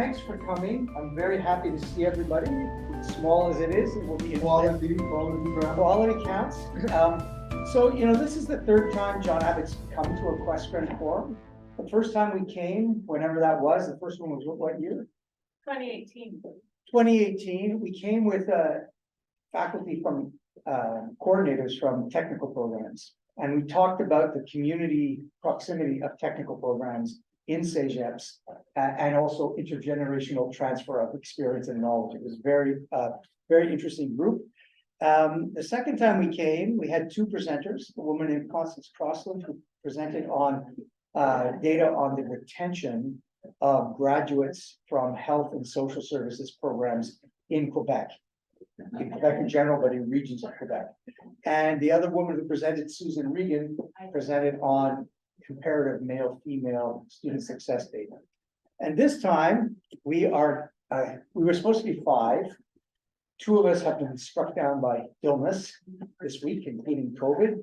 thanks for coming. I'm very happy to see everybody, small as it is. It will be quality counts. So, you know, this is the third time John Abbott's come to a QUESCREN Forum. The first time we came, whenever that was, the first one was what year? 2018. 2018. We came with faculty from coordinators from technical programs. And we talked about the community proximity of technical programs in CEGEPs and also intergenerational transfer of experience and knowledge. It was very interesting group. The second time we came, we had two presenters, a woman named Constance Crossland, who presented on data on the retention of graduates from health and social services programs in Quebec in general, but in regions of Quebec. And the other woman who presented, Susan Regan, presented on comparative male-female student success data. And this time we were supposed to be 5. 2 of us have been struck down by illness this week, including COVID.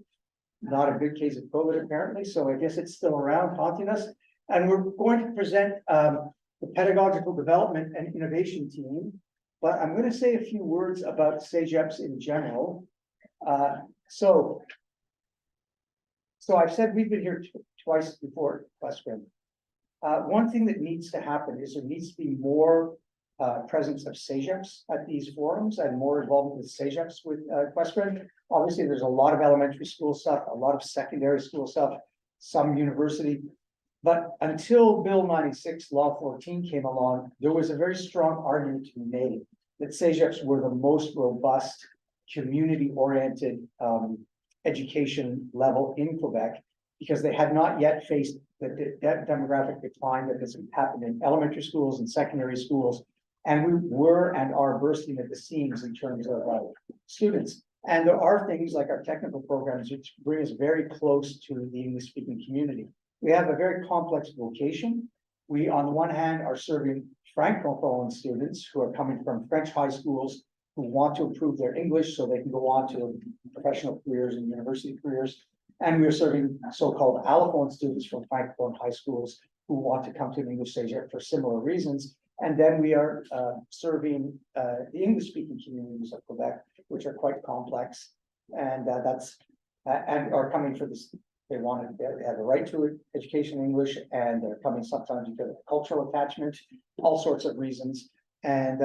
Not a good case of COVID apparently, so I guess it's still around haunting us. And we're going to present the Pedagogical Development and Innovation team, but I'm going to say a few words about CEGEPs in general. So I've said we've been here twice before QUESCREN. One thing that needs to happen is there needs to be more presence of CEGEPs at these forums and more involvement with CEGEPs with QUESCREN. Obviously, there's a lot of elementary school stuff, a lot of secondary school stuff, some university. But until Bill 96, Law 14 came along, there was a very strong argument to be made that CEGEPs were the most robust, community-oriented education level in Quebec, because they had not yet faced the demographic decline that has happened in elementary schools and secondary schools. And we were and are bursting at the seams in terms of students. And there are things like our technical programs which bring us very close to the English-speaking community. We have a very complex vocation. We, on the one hand, are serving Francophone students who are coming from French high schools who want to improve their English so they can go on to professional careers and university careers. And we are serving so-called allophone students from Francophone high schools who want to come to an English CEGEP for similar reasons. And then we are serving the English-speaking communities of Quebec, which are quite complex, and and are coming for this. They have a right to education in English, and they're coming sometimes because of cultural attachment, all sorts of reasons. And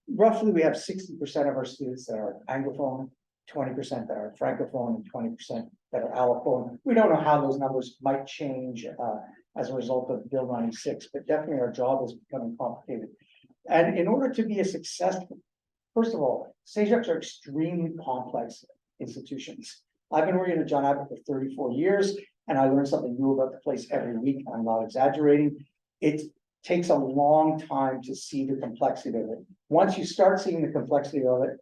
roughly, we have 60% of our students that are Anglophone, 20% that are Francophone, and 20% that are Allophone. We don't know how those numbers might change as a result of Bill 96, but definitely our job is becoming complicated. And in order to be a successful, first of all, CEGEPs are extremely complex institutions. I've been working at John Abbott for 34 years, and I learn something new about the place every week. I'm not exaggerating. It takes a long time to see the complexity of it. Once you start seeing the complexity of it,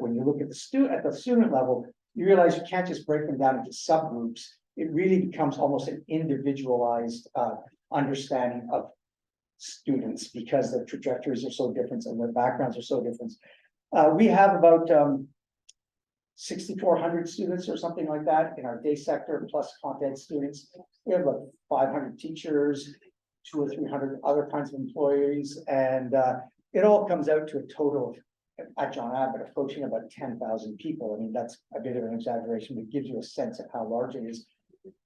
when you look at the student level, you realize you can't just break them down into subgroups. It really becomes almost an individualized understanding of students because their trajectories are so different and their backgrounds are so different. We have about 6,400 students or something like that in our day sector, plus content students. We have about 500 teachers, 200 or 300 other kinds of employees, and it all comes out to a total of, at John Abbott, approaching about 10,000 people. I mean, that's a bit of an exaggeration, but it gives you a sense of how large it is.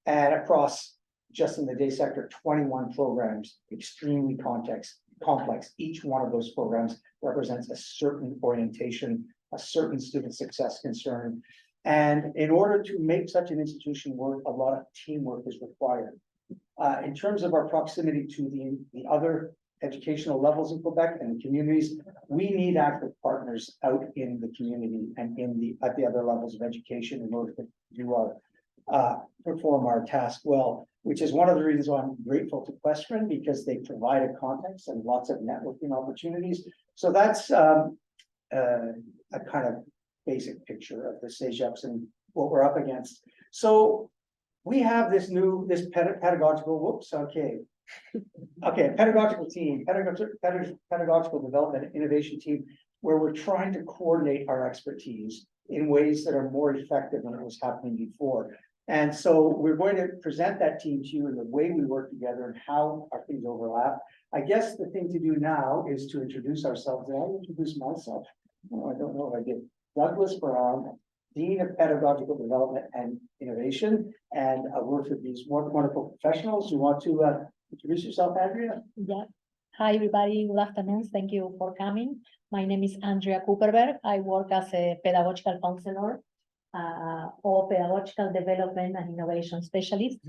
And across, just in the day sector, 21 programs, extremely complex. Each one of those programs represents a certain orientation, a certain student success concern. And in order to make such an institution work, a lot of teamwork is required. In terms of our proximity to the other educational levels in Quebec and the communities, we need active partners out in the community and at the other levels of education in order to do perform our task well, which is one of the reasons why I'm grateful to QUESCREN, because they provide a context and lots of networking opportunities. So that's a kind of basic picture of the CEGEPs and what we're up against. So we have this pedagogical, pedagogical team, pedagogical development and innovation team, where we're trying to coordinate our expertise in ways that are more effective than it was happening before. And so we're going to present that team to you in the way we work together and how our things overlap. I guess the thing to do now is to introduce ourselves. Did I introduce myself? No, I don't know if I did. Douglas Brown, Dean of Pedagogical Development and Innovation, and I work with these wonderful professionals. You want to introduce yourself, Andrea? Yeah. Hi, everybody. Good afternoon. Thank you for coming. My name is Andrea Cooperberg. I work as a pedagogical counselor or pedagogical development and innovation specialist.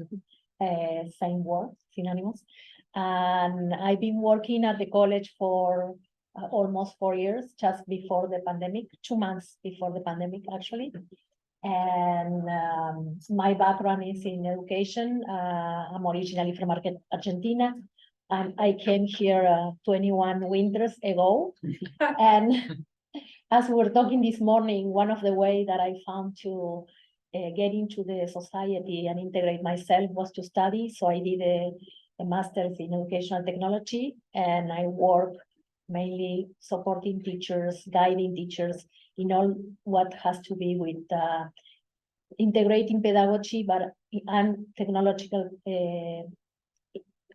Same word, synonymous. And I've been working at the college for almost 4 years, just before the pandemic, 2 months before the pandemic, actually. And my background is in education. I'm originally from Argentina, and I came here 21 winters ago. And as we were talking this morning, one of the ways that I found to get into the society and integrate myself was to study. So I did a master's in educational technology, and I work mainly supporting teachers, guiding teachers in all what has to be with integrating pedagogy, and technological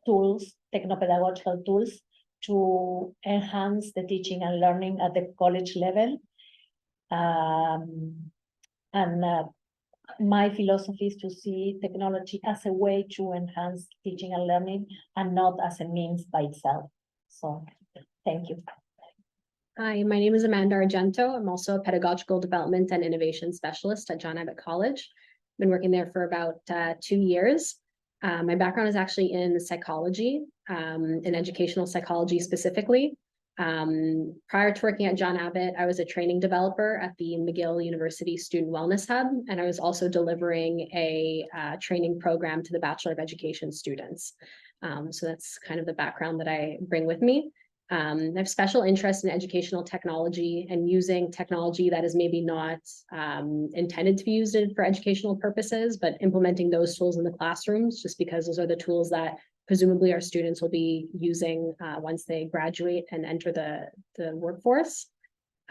tools, techno-pedagogical tools to enhance the teaching and learning at the college level. My philosophy is to see technology as a way to enhance teaching and learning and not as a means by itself. So, thank you. Hi, my name is Amanda Argento. I'm also a pedagogical development and innovation specialist at John Abbott College. Been working there for about 2 years. My background is actually in psychology, in educational psychology specifically. Prior to working at John Abbott, I was a training developer at the McGill University Student Wellness Hub, and I was also delivering a training program to the Bachelor of Education students. So that's kind of the background that I bring with me. I have special interest in educational technology and using technology that is maybe not intended to be used for educational purposes, but implementing those tools in the classrooms, just because those are the tools that presumably our students will be using once they graduate and enter the workforce.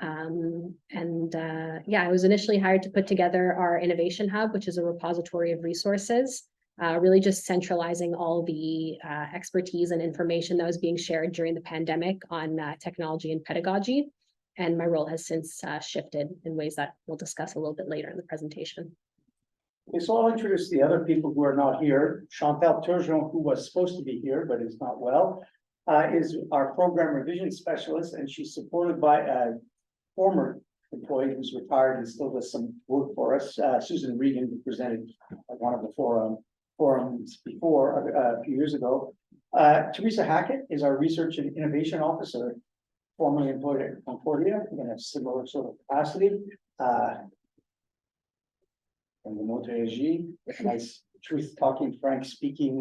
Yeah, I was initially hired to put together our innovation hub, which is a repository of resources. Really just centralizing all the expertise and information that was being shared during the pandemic on technology and pedagogy. And my role has since shifted in ways that we'll discuss a little bit later in the presentation. Okay, so I'll introduce the other people who are not here. Chantal, who was supposed to be here but is not well, is our program revision specialist, and she's supported by a former employee who's retired and still does some work for us, Susan Regan, who presented at one of the forums before a few years ago. Teresa Hackett is our research and innovation officer, formerly employed at Concordia in a similar sort of capacity. And the Montreal, a nice truth-talking, frank-speaking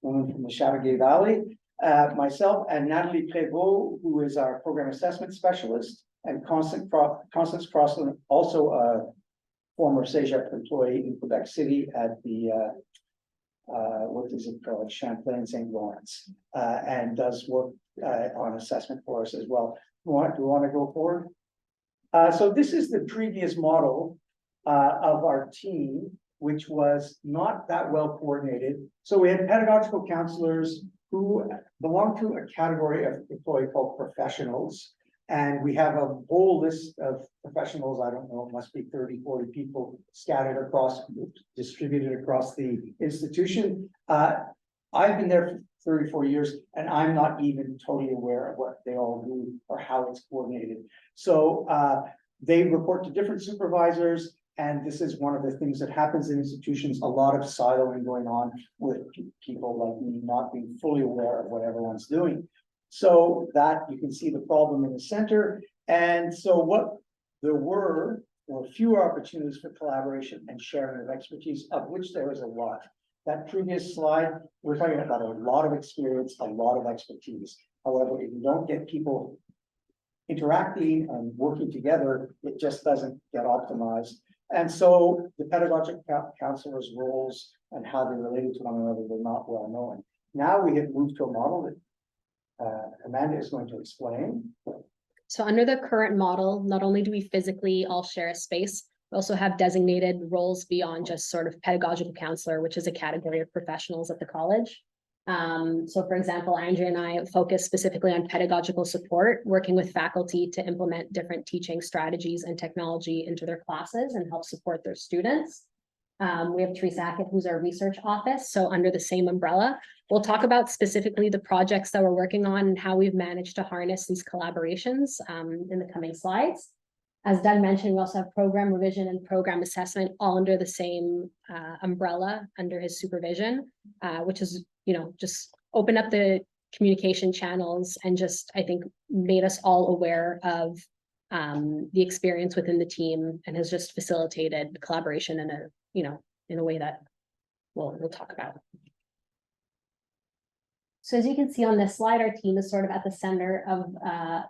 woman from the Chateauguay Valley. Myself and Natalie Prévost, who is our program assessment specialist, and Constance Crosland, also a former CEGEP employee in Quebec City at the what is it called, Champlain St. Lawrence, and does work on assessment for us as well. Do we want to go forward? So this is the previous model of our team, which was not that well coordinated. So we had pedagogical counselors who belong to a category of employee called professionals. And we have a whole list of professionals, I don't know, it must be 30, 40 people scattered across, distributed across the institution. I've been there for 34 years, and I'm not even totally aware of what they all do or how it's coordinated. So they report to different supervisors, and this is one of the things that happens in institutions, a lot of siloing going on with people like me not being fully aware of what everyone's doing. So that you can see the problem in the center. And so what there were fewer opportunities for collaboration and sharing of expertise, of which there is a lot. That previous slide, we're talking about a lot of experience, a lot of expertise. However, if you don't get people interacting and working together, it just doesn't get optimized. And so the pedagogical counselors' roles and how they related to one another were not well known. Now we have moved to a model that Amanda is going to explain. So under the current model, not only do we physically all share a space, we also have designated roles beyond just sort of pedagogical counselor, which is a category of professionals at the college. So for example, Andrea and I focus specifically on pedagogical support, working with faculty to implement different teaching strategies and technology into their classes and help support their students. We have Teresa, Hackett, who's our research office. So under the same umbrella, we'll talk about specifically the projects that we're working on and how we've managed to harness these collaborations in the coming slides. As Doug mentioned, we also have program revision and program assessment all under the same umbrella under his supervision, which is, just open up the communication channels and just, I think, made us all aware of the experience within the team and has just facilitated collaboration in a way that we'll talk about. So as you can see on this slide, our team is sort of at the center of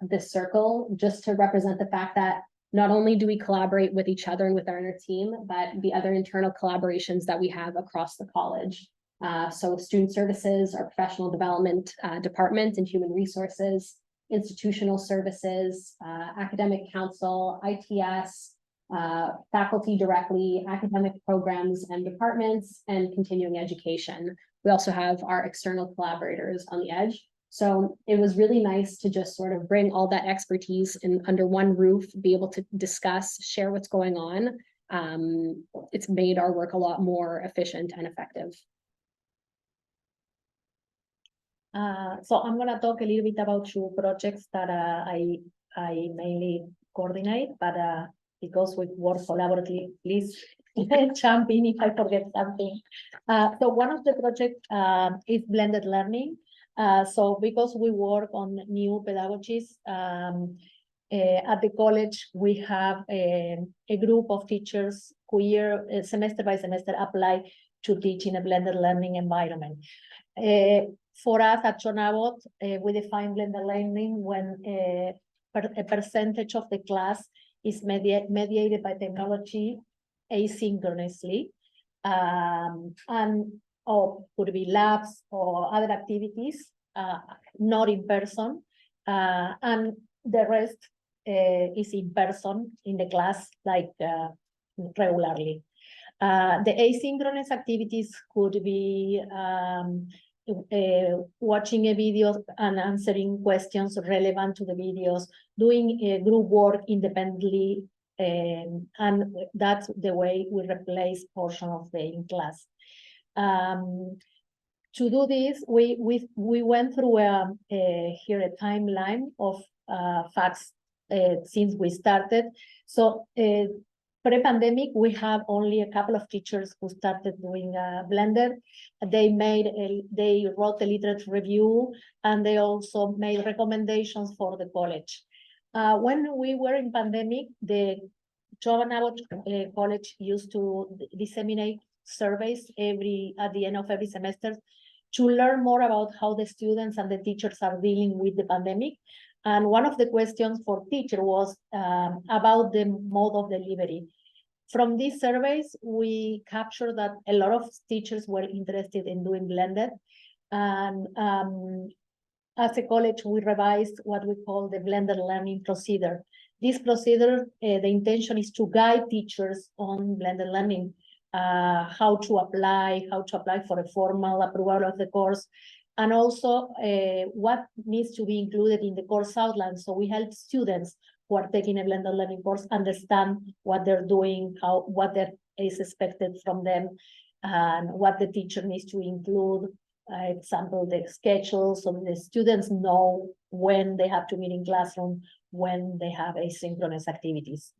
this circle, just to represent the fact that not only do we collaborate with each other and with our inner team, but the other internal collaborations that we have across the college. So student services, our professional development department and human resources, institutional services, academic council, ITS, faculty directly, academic programs and departments, and continuing education. We also have our external collaborators on the edge. So it was really nice to just sort of bring all that expertise under one roof, be able to discuss, share what's going on. It's made our work a lot more efficient and effective. So I'm going to talk a little bit about two projects that I mainly coordinate, but because we work collaboratively, please jump in if I forget something. So one of the projects is blended learning. So because we work on new pedagogies, at the college, we have a group of teachers who semester by semester apply to teach in a blended learning environment. For us at Abbott, we define blended learning when a percentage of the class is mediated by technology asynchronously, or could be labs or other activities, not in person, and the rest is in person in the class, like regularly. The asynchronous activities could be watching a video and answering questions relevant to the videos, doing group work independently, and that's the way we replace portion of the in class. To do this, we went through here a timeline of facts since we started. So pre-pandemic, we have only a couple of teachers who started doing Blender. They wrote a literature review, and they also made recommendations for the college. When we were in pandemic, the Abbott College used to disseminate surveys at the end of every semester to learn more about how the students and the teachers are dealing with the pandemic. And one of the questions for teacher was about the mode of delivery. From these surveys, we captured that a lot of teachers were interested in doing blended. And as a college, we revised what we call the blended learning procedure. This procedure, the intention is to guide teachers on blended learning, how to apply for a formal approval of the course, and also what needs to be included in the course outline. So we help students who are taking a blended learning course understand what they're doing, what is expected from them, and what the teacher needs to include. Example, the schedule, so the students know when they have to meet in classroom, when they have asynchronous activities.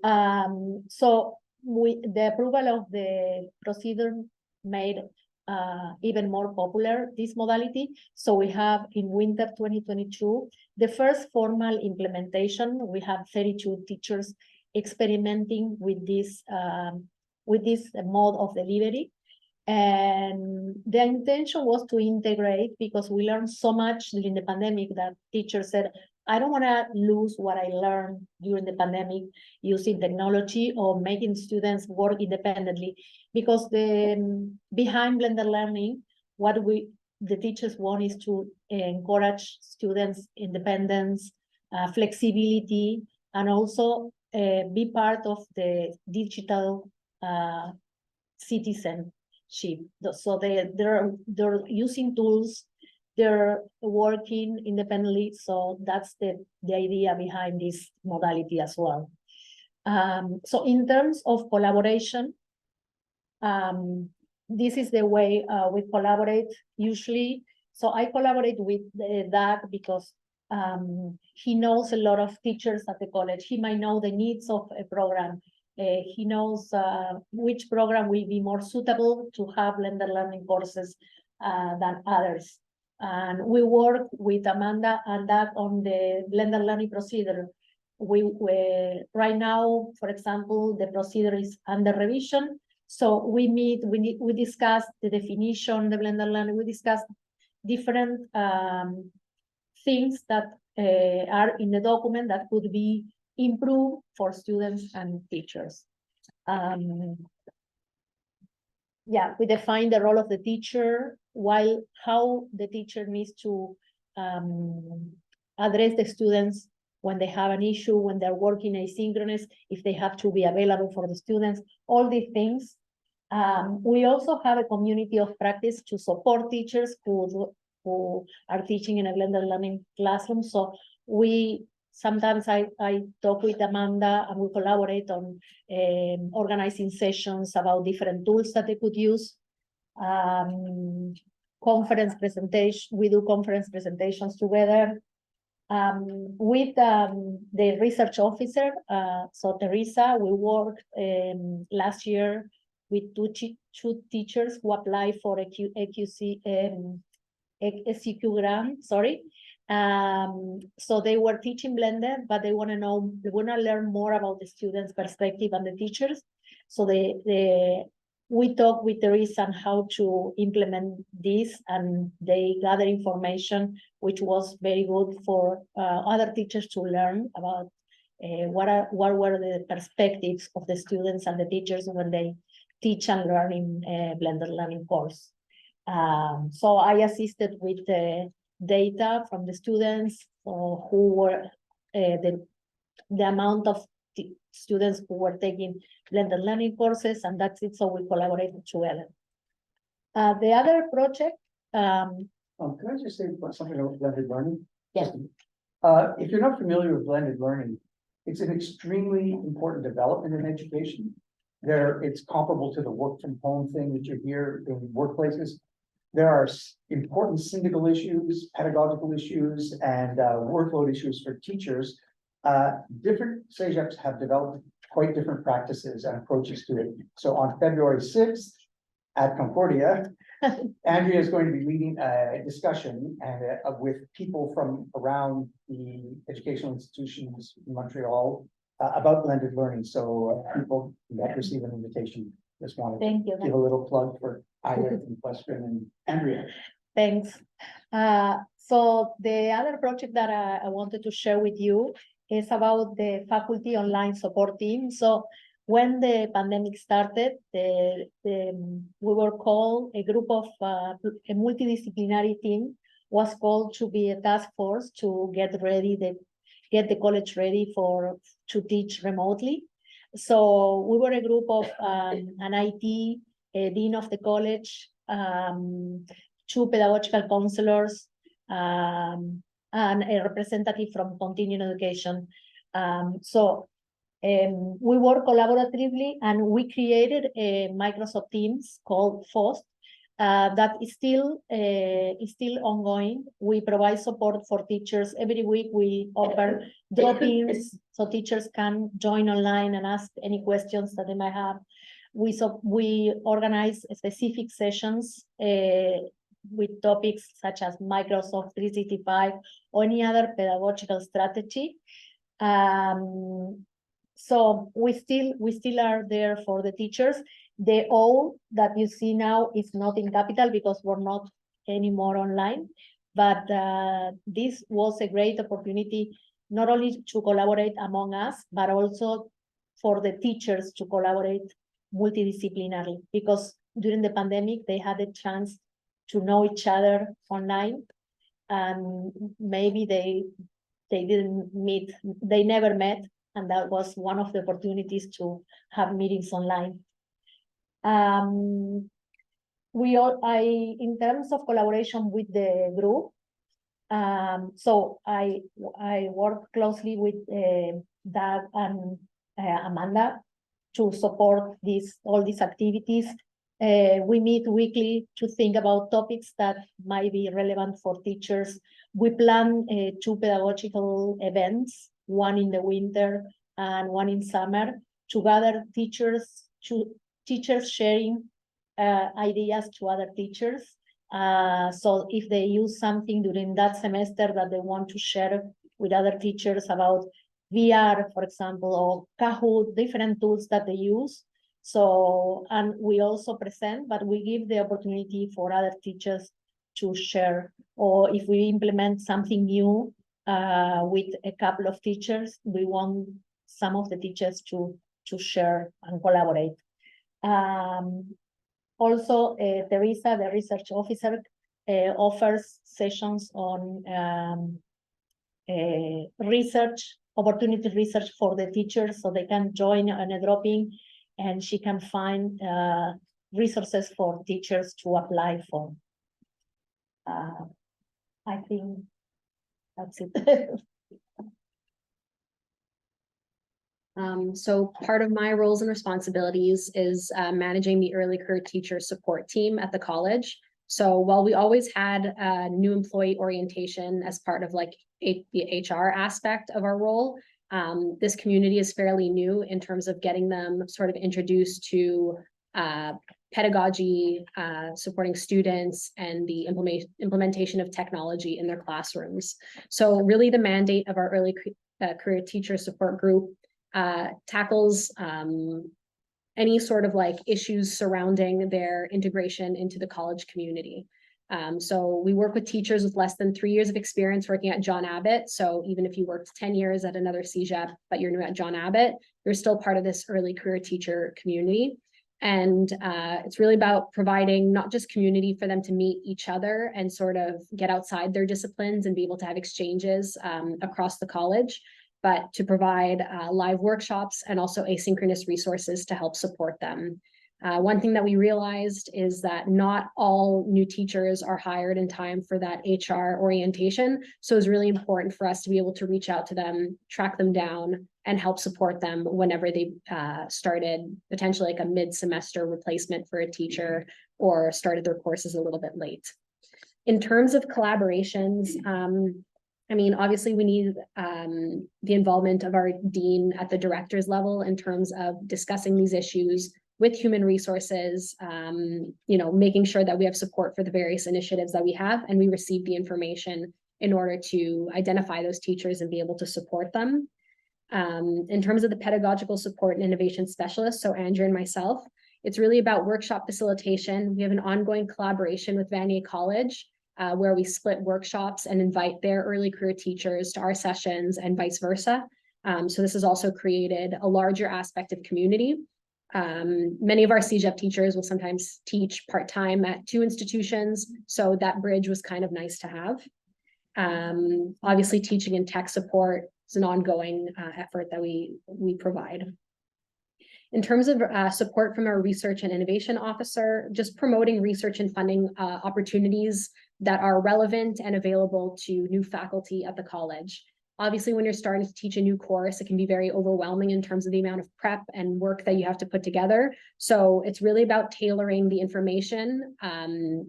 So the approval of the procedure made even more popular this modality. So we have in winter 2022, the first formal implementation. We have 32 teachers experimenting with this mode of delivery. And the intention was to integrate, because we learned so much during the pandemic that teachers said, I don't want to lose what I learned during the pandemic using technology or making students work independently, because behind blended learning, what the teachers want is to encourage students' independence, flexibility, and also be part of the digital citizen. So they're using tools, they're working independently. So that's the idea behind this modality as well. So in terms of collaboration, this is the way we collaborate usually. So I collaborate with Doug because he knows a lot of teachers at the college. He might know the needs of a program. He knows which program will be more suitable to have blended learning courses than others. And we work with Amanda and Doug on the blended learning procedure. We right now, for example, the procedure is under revision. So we meet, we discuss the definition, the blended learning, we discuss different things that are in the document that could be improved for students and teachers. Yeah, we define the role of the teacher, while how the teacher needs to address the students when they have an issue, when they're working asynchronous, if they have to be available for the students, all these things. We also have a community of practice to support teachers who are teaching in a blended learning classroom. So sometimes I talk with Amanda and we collaborate on organizing sessions about different tools that they could use. Conference presentation, we do conference presentations together. With the research officer, so Teresa, we worked last year with two teachers who applied for a SEQ grant, sorry. So they were teaching blended, but they want to learn more about the students' perspective and the teachers. So we talked with Teresa on how to implement this, and they gather information, which was very good for other teachers to learn about what were the perspectives of the students and the teachers when they teach and learn in a blended learning course. So I assisted with the data from the students who were the amount of students who were taking blended learning courses, and that's it. So we collaborated together. The other project. Can I just say something about blended learning? Yeah. If you're not familiar with blended learning, it's an extremely important development in education. It's comparable to the work from home thing that you hear in workplaces. There are important syndical issues, pedagogical issues, and workload issues for teachers. Different CEGEPs have developed quite different practices and approaches to it. So on February 6th at Concordia, Andrea is going to be leading a discussion and with people from around the educational institutions in Montreal about blended learning. So people that receive an invitation, just wanted to give a little plug for Ida and QUESCREN and Andrea. Thanks. So the other project that I wanted to share with you is about the faculty online support team. So when the pandemic started, we were called a group of a multidisciplinary team was called to be a task force to get the college ready to teach remotely. So we were a group of an IT, a dean of the college, two pedagogical counselors, and a representative from continuing education. We work collaboratively, and we created a Microsoft Teams called FOST that is still ongoing. We provide support for teachers. Every week we offer drop-ins so teachers can join online and ask any questions that they might have. We organize specific sessions with topics such as Microsoft 365 or any other pedagogical strategy. So we still are there for the teachers. The O that you see now is not in capital because we're not anymore online, but this was a great opportunity not only to collaborate among us, but also for the teachers to collaborate multidisciplinarily, because during the pandemic they had a chance to know each other online, and maybe they never met, and that was one of the opportunities to have meetings online. in terms of collaboration with the group, so I work closely with Doug and Amanda to support all these activities. We meet weekly to think about topics that might be relevant for teachers. We plan 2 pedagogical events, one in the winter and one in summer, to gather teachers sharing ideas to other teachers. So if they use something during that semester that they want to share with other teachers about VR, for example, or Kahoot, different tools that they use. So, and we also present, but we give the opportunity for other teachers to share, or if we implement something new with a couple of teachers, we want some of the teachers to share and collaborate. Also, Teresa, the research officer, offers sessions on opportunity research for the teachers, so they can join on a drop-in, and she can find resources for teachers to apply for. I think that's it. So part of my roles and responsibilities is managing the early career teacher support team at the college. So while we always had new employee orientation as part of like the HR aspect of our role, this community is fairly new in terms of getting them sort of introduced to pedagogy, supporting students, and the implementation of technology in their classrooms. So really the mandate of our early career teacher support group tackles any sort of like issues surrounding their integration into the college community. So we work with teachers with less than 3 years of experience working at John Abbott. So even if you worked 10 years at another CEGEP, but you're new at John Abbott, you're still part of this early career teacher community. And it's really about providing not just community for them to meet each other and sort of get outside their disciplines and be able to have exchanges across the college, but to provide live workshops and also asynchronous resources to help support them. One thing that we realized is that not all new teachers are hired in time for that HR orientation. So it's really important for us to be able to reach out to them, track them down, and help support them whenever they started potentially like a mid-semester replacement for a teacher or started their courses a little bit late. In terms of collaborations, I mean, obviously we need the involvement of our dean at the director's level in terms of discussing these issues with human resources, you know, making sure that we have support for the various initiatives that we have and we receive the information in order to identify those teachers and be able to support them. In terms of the pedagogical support and innovation specialists, so Andrea and myself, it's really about workshop facilitation. We have an ongoing collaboration with Vanier College, where we split workshops and invite their early career teachers to our sessions and vice versa. So this has also created a larger aspect of community. Many of our CEGEP teachers will sometimes teach part-time at 2 institutions, so that bridge was kind of nice to have. Obviously, teaching and tech support is an ongoing effort that we provide. In terms of support from our research and innovation officer, just promoting research and funding opportunities that are relevant and available to new faculty at the college. Obviously, when you're starting to teach a new course, it can be very overwhelming in terms of the amount of prep and work that you have to put together. So it's really about tailoring the information,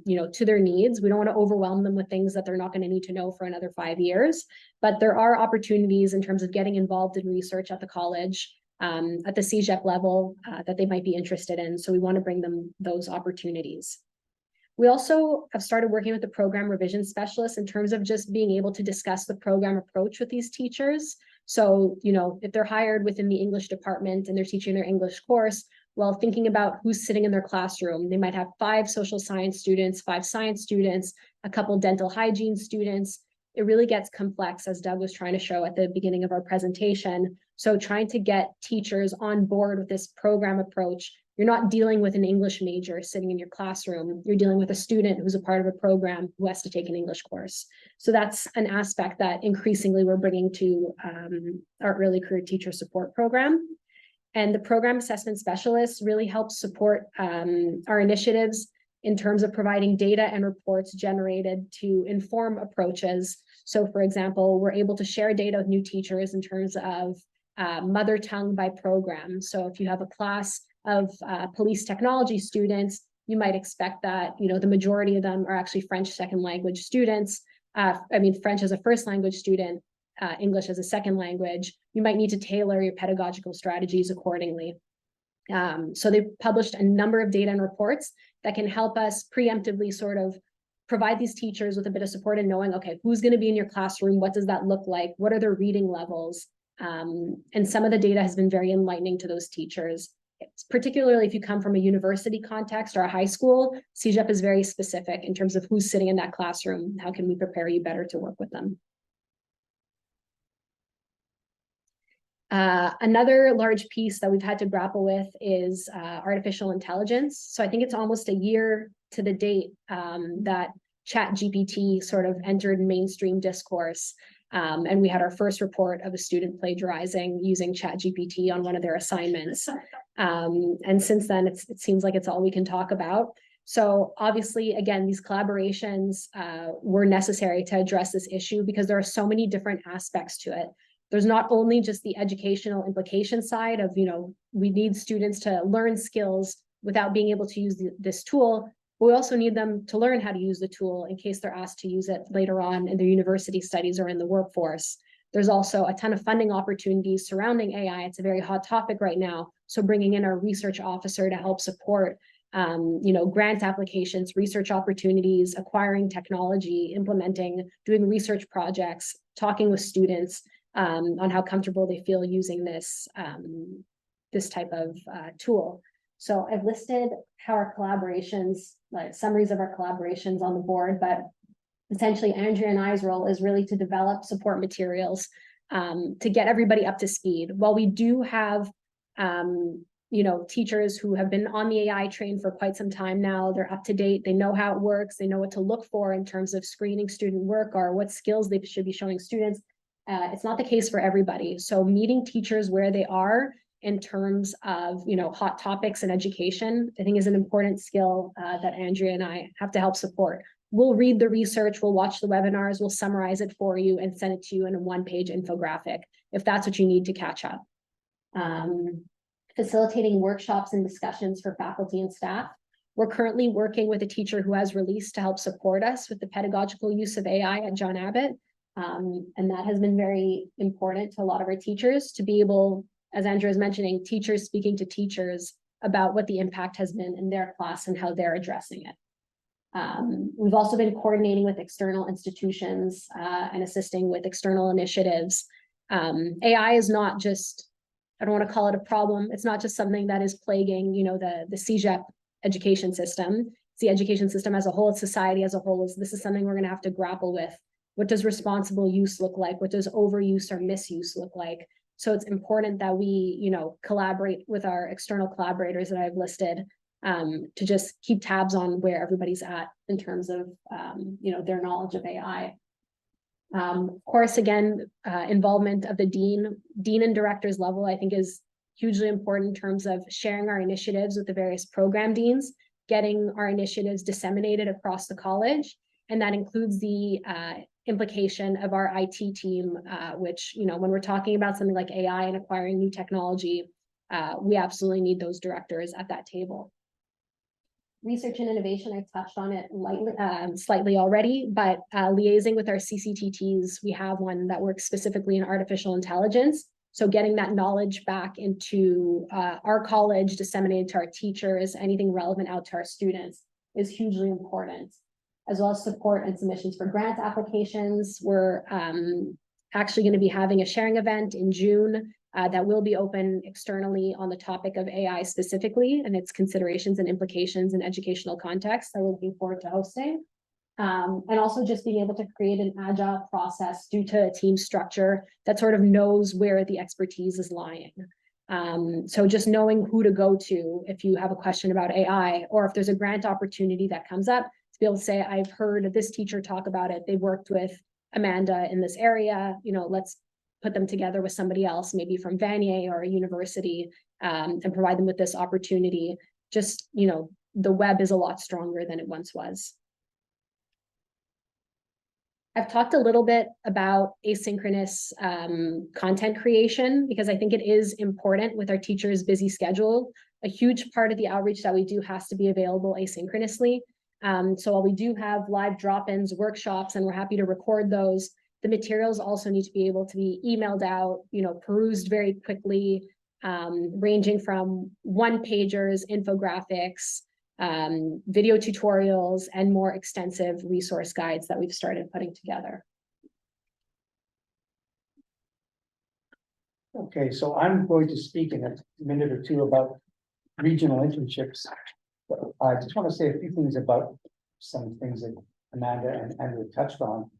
you know, to their needs. We don't want to overwhelm them with things that they're not going to need to know for another 5 years. But there are opportunities in terms of getting involved in research at the college, at the CEGEP level, that they might be interested in. So we want to bring them those opportunities. We also have started working with the program revision specialists in terms of just being able to discuss the program approach with these teachers. So, you know, if they're hired within the English department and they're teaching their English course, well, thinking about who's sitting in their classroom, they might have 5 social science students, 5 science students, a couple dental hygiene students. It really gets complex, as Doug was trying to show at the beginning of our presentation. So trying to get teachers on board with this program approach. You're not dealing with an English major sitting in your classroom. You're dealing with a student who's a part of a program who has to take an English course. So that's an aspect that increasingly we're bringing to our early career teacher support program. And the program assessment specialists really help support our initiatives in terms of providing data and reports generated to inform approaches. So for example, we're able to share data with new teachers in terms of mother tongue by program. So if you have a class of police technology students, you might expect that, you know, the majority of them are actually French second language students. French as a first language student, English as a second language. You might need to tailor your pedagogical strategies accordingly. So they've published a number of data and reports that can help us preemptively sort of provide these teachers with a bit of support in knowing, okay, who's going to be in your classroom? What does that look like? What are their reading levels? And some of the data has been very enlightening to those teachers. It's particularly if you come from a university context or a high school, CEGEP is very specific in terms of who's sitting in that classroom. How can we prepare you better to work with them? Another large piece that we've had to grapple with is artificial intelligence. So I think it's almost a year to the date that ChatGPT sort of entered mainstream discourse. And we had our first report of a student plagiarizing using ChatGPT on one of their assignments. And since then, it seems like it's all we can talk about. So obviously, again, these collaborations were necessary to address this issue because there are so many different aspects to it. There's not only just the educational implication side of, you know, we need students to learn skills without being able to use this tool, but we also need them to learn how to use the tool in case they're asked to use it later on in their university studies or in the workforce. There's also a ton of funding opportunities surrounding AI. It's a very hot topic right now. So bringing in our research officer to help support, you know, grant applications, research opportunities, acquiring technology, implementing, doing research projects, talking with students on how comfortable they feel using this, this type of tool. So I've listed how our collaborations, like summaries of our collaborations on the board, but essentially Andrea and I's role is really to develop support materials to get everybody up to speed. While we do have, you know, teachers who have been on the AI train for quite some time now, they're up to date, they know how it works, they know what to look for in terms of screening student work or what skills they should be showing students. It's not the case for everybody. So meeting teachers where they are in terms of, you know, hot topics in education, I think is an important skill that Andrea and I have to help support. We'll read the research, we'll watch the webinars, we'll summarize it for you and send it to you in a one-page infographic, if that's what you need to catch up. Facilitating workshops and discussions for faculty and staff. We're currently working with a teacher who has released to help support us with the pedagogical use of AI at John Abbott. And that has been very important to a lot of our teachers to be able, as Andrea is mentioning, teachers speaking to teachers about what the impact has been in their class and how they're addressing it. We've also been coordinating with external institutions and assisting with external initiatives. AI is not just, I don't want to call it a problem. It's not just something that is plaguing, you know, the CEGEP education system. It's the education system as a whole, it's society as a whole. This is something we're going to have to grapple with. What does responsible use look like? What does overuse or misuse look like? So it's important that we, you know, collaborate with our external collaborators that I've listed to just keep tabs on where everybody's at in terms of, you know, their knowledge of AI. Of course, again, involvement of the dean and directors level, I think is hugely important in terms of sharing our initiatives with the various program deans, getting our initiatives disseminated across the college. And that includes the implication of our IT team, which, you know, when we're talking about something like AI and acquiring new technology, we absolutely need those directors at that table. Research and innovation, I've touched on it lightly, slightly already, but liaising with our CCTTs, we have one that works specifically in artificial intelligence. So getting that knowledge back into our college, disseminated to our teachers, anything relevant out to our students is hugely important. As well as support and submissions for grant applications. We're actually going to be having a sharing event in June that will be open externally on the topic of AI specifically and its considerations and implications in educational context that we're looking forward to hosting. And also just being able to create an agile process due to a team structure that sort of knows where the expertise is lying. So just knowing who to go to if you have a question about AI or if there's a grant opportunity that comes up, to be able to say, I've heard this teacher talk about it. They worked with Amanda in this area, you know, let's put them together with somebody else, maybe from Vanier or a university, and provide them with this opportunity. Just, you know, the web is a lot stronger than it once was. I've talked a little bit about asynchronous content creation because I think it is important with our teachers' busy schedule. A huge part of the outreach that we do has to be available asynchronously. So while we do have live drop-ins, workshops, and we're happy to record those, the materials also need to be able to be emailed out, perused very quickly, ranging from one-pagers, infographics, video tutorials, and more extensive resource guides that we've started putting together. Okay, so I'm going to speak in a minute or two about regional internships. But I just want to say a few things about some things that Amanda and Andrea touched on.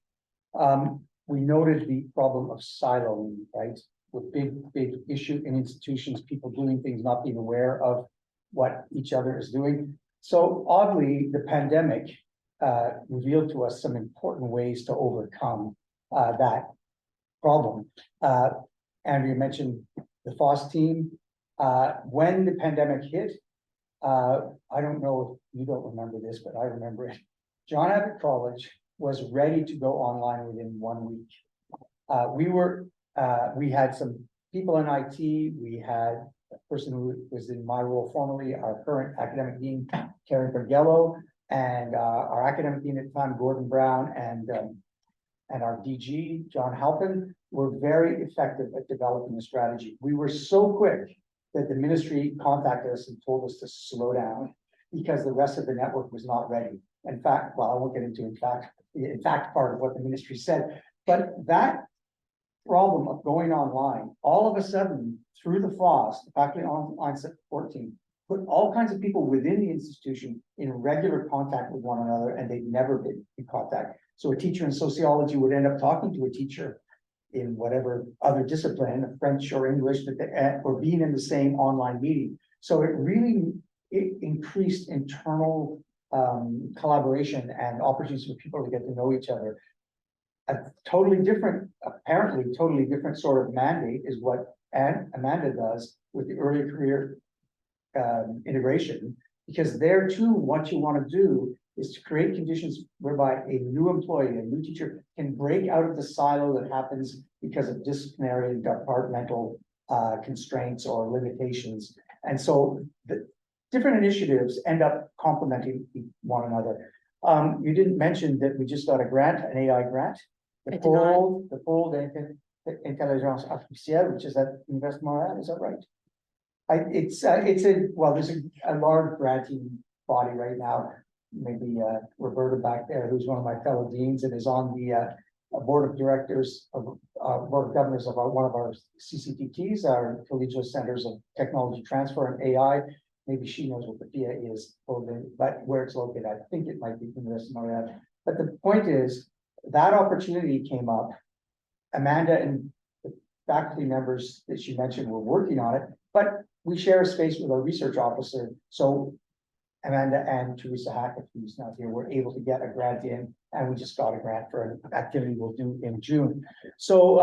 We noted the problem of siloing, right? With big issue in institutions, people doing things, not being aware of what each other is doing. So oddly, the pandemic revealed to us some important ways to overcome that problem. Andrea mentioned the FOSS team. When the pandemic hit, I don't know if you don't remember this, but I remember it. John Abbott College was ready to go online within 1 week. We had some people in IT. We had a person who was in my role formerly, our current academic dean, Karen Bergello, and our academic dean at the time, Gordon Brown, and our DG, John Halpin, were very effective at developing a strategy. We were so quick that the ministry contacted us and told us to slow down because the rest of the network was not ready. In fact, well, I won't get into in fact part of what the ministry said, but that problem of going online, all of a sudden, through the FOSS, the Faculty Online Support Team, put all kinds of people within the institution in regular contact with one another, and they'd never been in contact. So a teacher in sociology would end up talking to a teacher in whatever other discipline, French or English, or being in the same online meeting. So it increased internal collaboration and opportunities for people to get to know each other. Apparently totally different sort of mandate is what Amanda does with the early career integration, because there too, what you want to do is to create conditions whereby a new employee, a new teacher can break out of the silo that happens because of disciplinary and departmental constraints or limitations. And so the different initiatives end up complementing one another. You didn't mention that we just got a grant, an AI grant. The Pôle d'Intelligence Artificielle, which is at Université Montréal, is that right? There's a large granting body right now. Maybe Roberta back there, who's one of my fellow deans and is on the board of directors of board of governors of one of our CCTTs, our collegial centers of technology transfer and AI. Maybe she knows what the PIA is, but where it's located, I think it might be University of Montreal. But the point is that opportunity came up. Amanda and the faculty members that she mentioned were working on it, but we share a space with our research officer. So Amanda and Teresa Hackett, who's not here, were able to get a grant in, and we just got a grant for an activity we'll do in June. So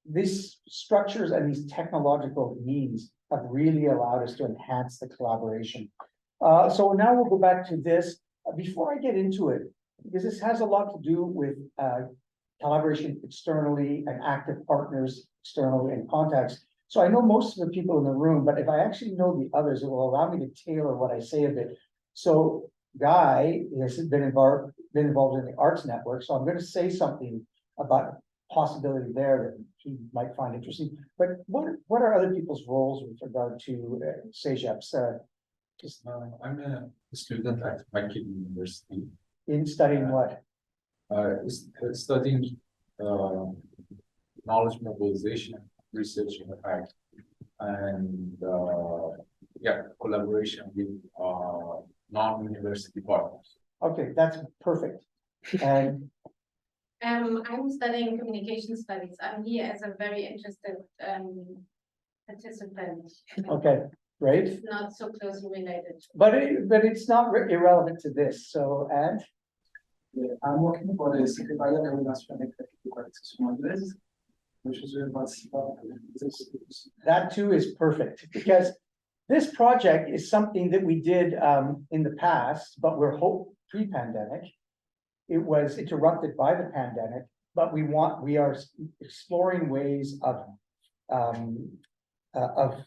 these structures and these technological means have really allowed us to enhance the collaboration. So now we'll go back to this. Before I get into it, because this has a lot to do with collaboration externally and active partners externally and contacts. So I know most of the people in the room, but if I actually know the others, it will allow me to tailor what I say a bit. So Guy has been involved in the Arts Network, so I'm going to say something about possibility there that he might find interesting. But what are other people's roles with regard to CEGEPs? I'm a student at Concordia University. In studying what? Studying knowledge mobilization, research impact, and collaboration with non-university partners. Okay, that's perfect. And I'm studying communication studies. I'm here as a very interested participant. okay, great. It's not so closely related. But it's not irrelevant to this. So, and I'm working for the Secretariat de Relations avec l'Éducation anglaise, which is that too is perfect, because This project is something that we did in the past, but we're pre-pandemic. It was interrupted by the pandemic, but we are exploring ways of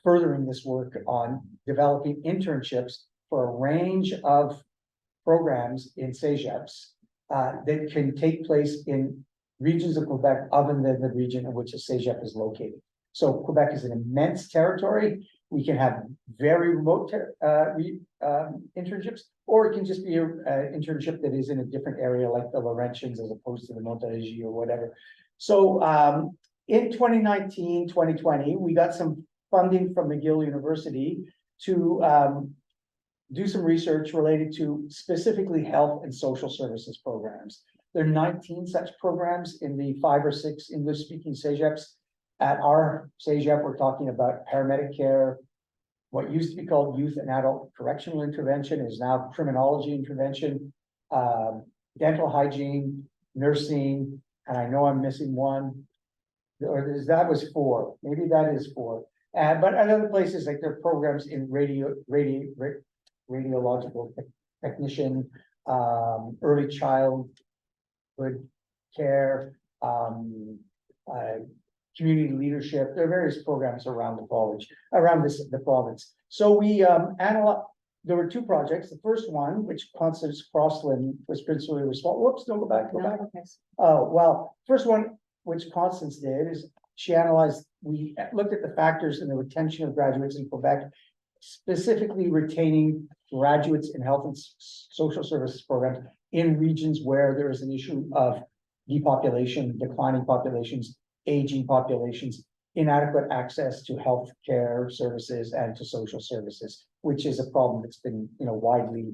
furthering this work on developing internships for a range of programs in CEGEPs that can take place in regions of Quebec other than the region in which a CEGEP is located. So Quebec is an immense territory. We can have very remote internships, or it can just be an internship that is in a different area, like the Laurentians, as opposed to the Montérégie or whatever. So in 2019, 2020, we got some funding from McGill University to do some research related to specifically health and social services programs. There are 19 such programs in the 5 or 6 English-speaking CEGEPs. At our CEGEP, we're talking about paramedic care. What used to be called youth and adult correctional intervention is now criminology intervention, dental hygiene, nursing, and I know I'm missing one. Or that was 4. Maybe that is 4. But at other places, like there are programs in radiological technician, early childhood care, community leadership. There are various programs around the college, around the province. So we analyzed. There were 2 projects. The first one, which Constance Crossland was principally responsible. Whoops, don't go back. Go back. Oh well, first one, which Constance did, is she analyzed. We looked at the factors in the retention of graduates in Quebec, specifically retaining graduates in health and social services programs in regions where there is an issue of depopulation, declining populations, aging populations, inadequate access to health care services and to social services, which is a problem that's been, widely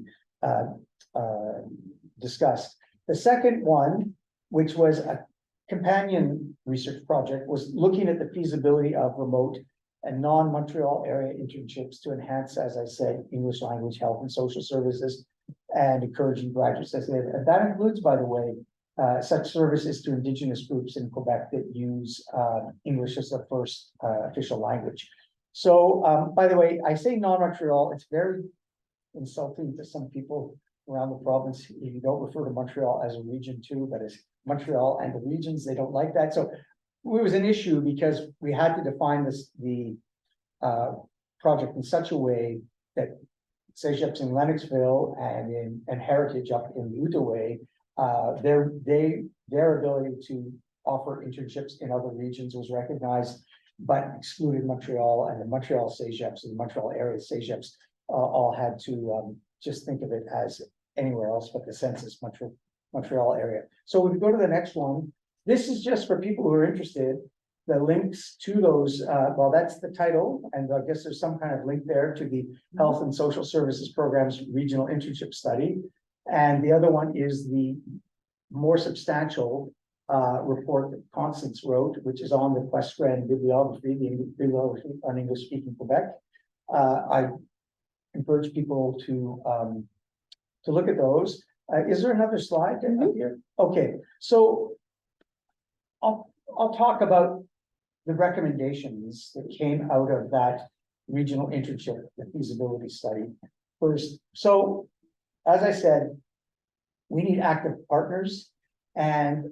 discussed. The second one, which was a companion research project, was looking at the feasibility of remote and non-Montreal area internships to enhance, as I said, English language, health and social services, and encouraging graduates. And that includes, by the way, such services to Indigenous groups in Quebec that use English as a first official language. So, by the way, I say non-Montreal, it's very insulting to some people around the province. You don't refer to Montreal as a region too, but as Montreal and the regions, they don't like that. So it was an issue because we had to define the project in such a way that CEGEPs in Lennoxville and Heritage up in the Outaouais, their ability to offer internships in other regions was recognized, but excluded Montreal, and the Montreal CEGEPs and the Montreal area CEGEPs all had to just think of it as anywhere else but the census Montreal area. So we go to the next one. This is just for people who are interested. The links to those, well, that's the title, and I guess there's some kind of link there to the Health and Social Services Programs Regional Internship Study. And the other one is the more substantial report that Constance wrote, which is on the QUESCREN bibliography, the bibliography on English-speaking Quebec. I encourage people to look at those. Is there another slide up here? Okay, so I'll talk about the recommendations that came out of that regional internship, the feasibility study first. So, as I said, we need active partners, and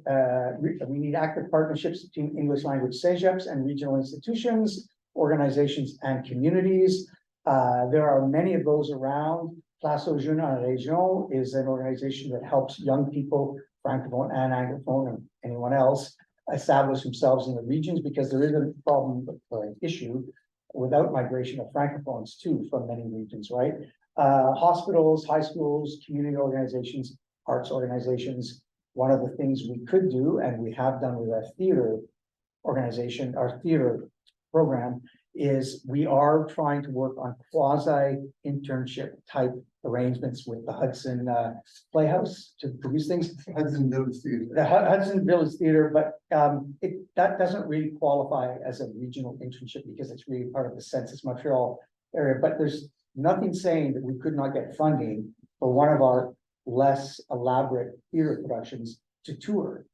we need active partnerships between English language CEGEPs and regional institutions, organizations, and communities. There are many of those around. Place aux Jeunes en Région is an organization that helps young people, Francophone and Anglophone, and anyone else, establish themselves in the regions, because there is a problem or an issue without migration of Francophones too from many regions, right? Hospitals, high schools, community organizations, arts organizations. One of the things we could do, and we have done with our theater organization, our theater program, is we are trying to work on quasi-internship type arrangements with the Hudson Playhouse to produce things. Hudson Village Theater. The Hudson Village Theater, but that doesn't really qualify as a regional internship because it's really part of the Census Montreal area. But there's nothing saying that we could not get funding for one of our less elaborate theater productions to tour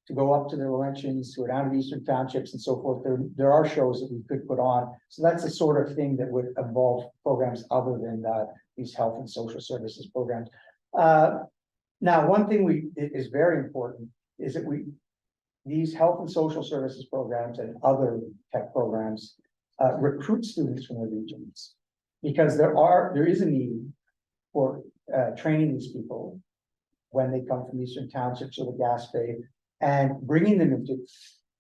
to go up to the Laurentians, to go down to the Eastern Townships and so forth. There are shows that we could put on. So that's the sort of thing that would involve programs other than these health and social services programs. Now, one thing is very important is that these health and social services programs and other tech programs recruit students from the regions, because there is a need for training these people when they come from Eastern Townships or the Gaspé, and bringing them into,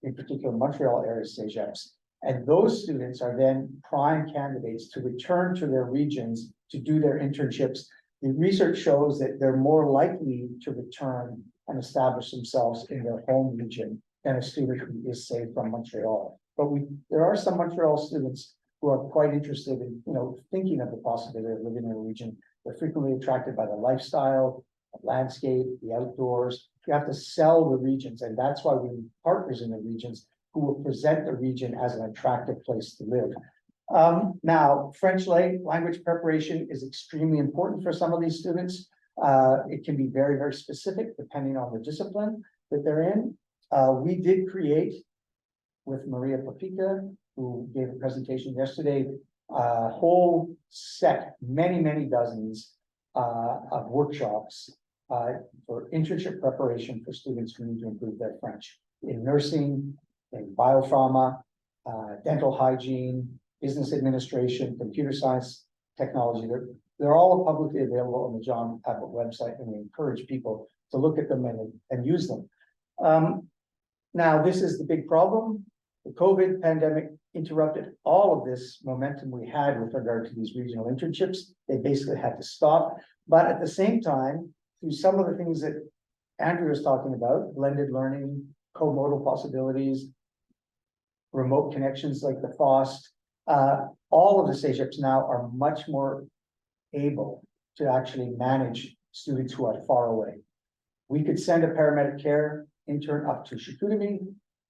in particular, Montreal area CEGEPs. And those students are then prime candidates to return to their regions to do their internships. The research shows that they're more likely to return and establish themselves in their home region than a student who is, say, from Montreal. But there are some Montreal students who are quite interested in, thinking of the possibility of living in a region. They're frequently attracted by the lifestyle, the landscape, the outdoors. You have to sell the regions, and that's why we need partners in the regions who will present the region as an attractive place to live. Now, French language preparation is extremely important for some of these students. It can be very, very specific depending on the discipline that they're in. We did create, with Maria Papica, who gave a presentation yesterday, a whole set, many dozens of workshops for internship preparation for students who need to improve their French in nursing, in biopharma, dental hygiene, business administration, computer science, technology. They're all publicly available on the John Abbott website, and we encourage people to look at them and use them. Now, this is the big problem. The COVID pandemic interrupted all of this momentum we had with regard to these regional internships. They basically had to stop. But at the same time, through some of the things that Andrea was talking about, blended learning, co-modal possibilities, remote connections like the FOST, all of the CEGEPs now are much more able to actually manage students who are far away. We could send a paramedic care intern up to Chicoutimi,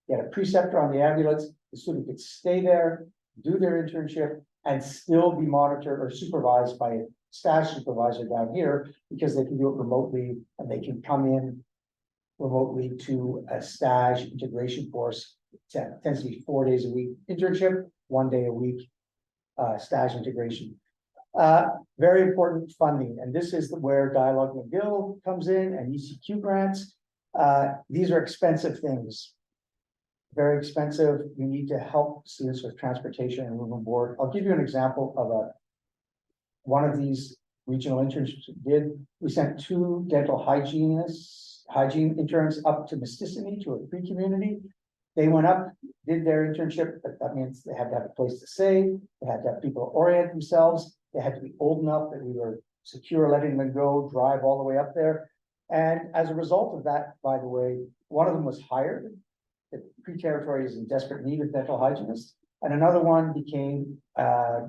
get a preceptor on the ambulance, the student could stay there, do their internship, and still be monitored or supervised by a staff supervisor down here, because they can do it remotely, and they can come in remotely to a stage integration course. It tends to be 4 days a week internship, 1 day a week stage integration. Very important funding, and this is where Dialogue McGill comes in, and ECQ grants. These are expensive things, very expensive. You need to help students with transportation and room and board. I'll give you an example of one of these regional internships we did. We sent 2 dental hygiene interns up to Mistissini, to a Cree community. They went up, did their internship, but that means they had to have a place to stay. They had to have people orient themselves. They had to be old enough that we were secure letting them go, drive all the way up there. And as a result of that, by the way, one of them was hired. The Cree territory is in desperate need of dental hygienists, and another one became a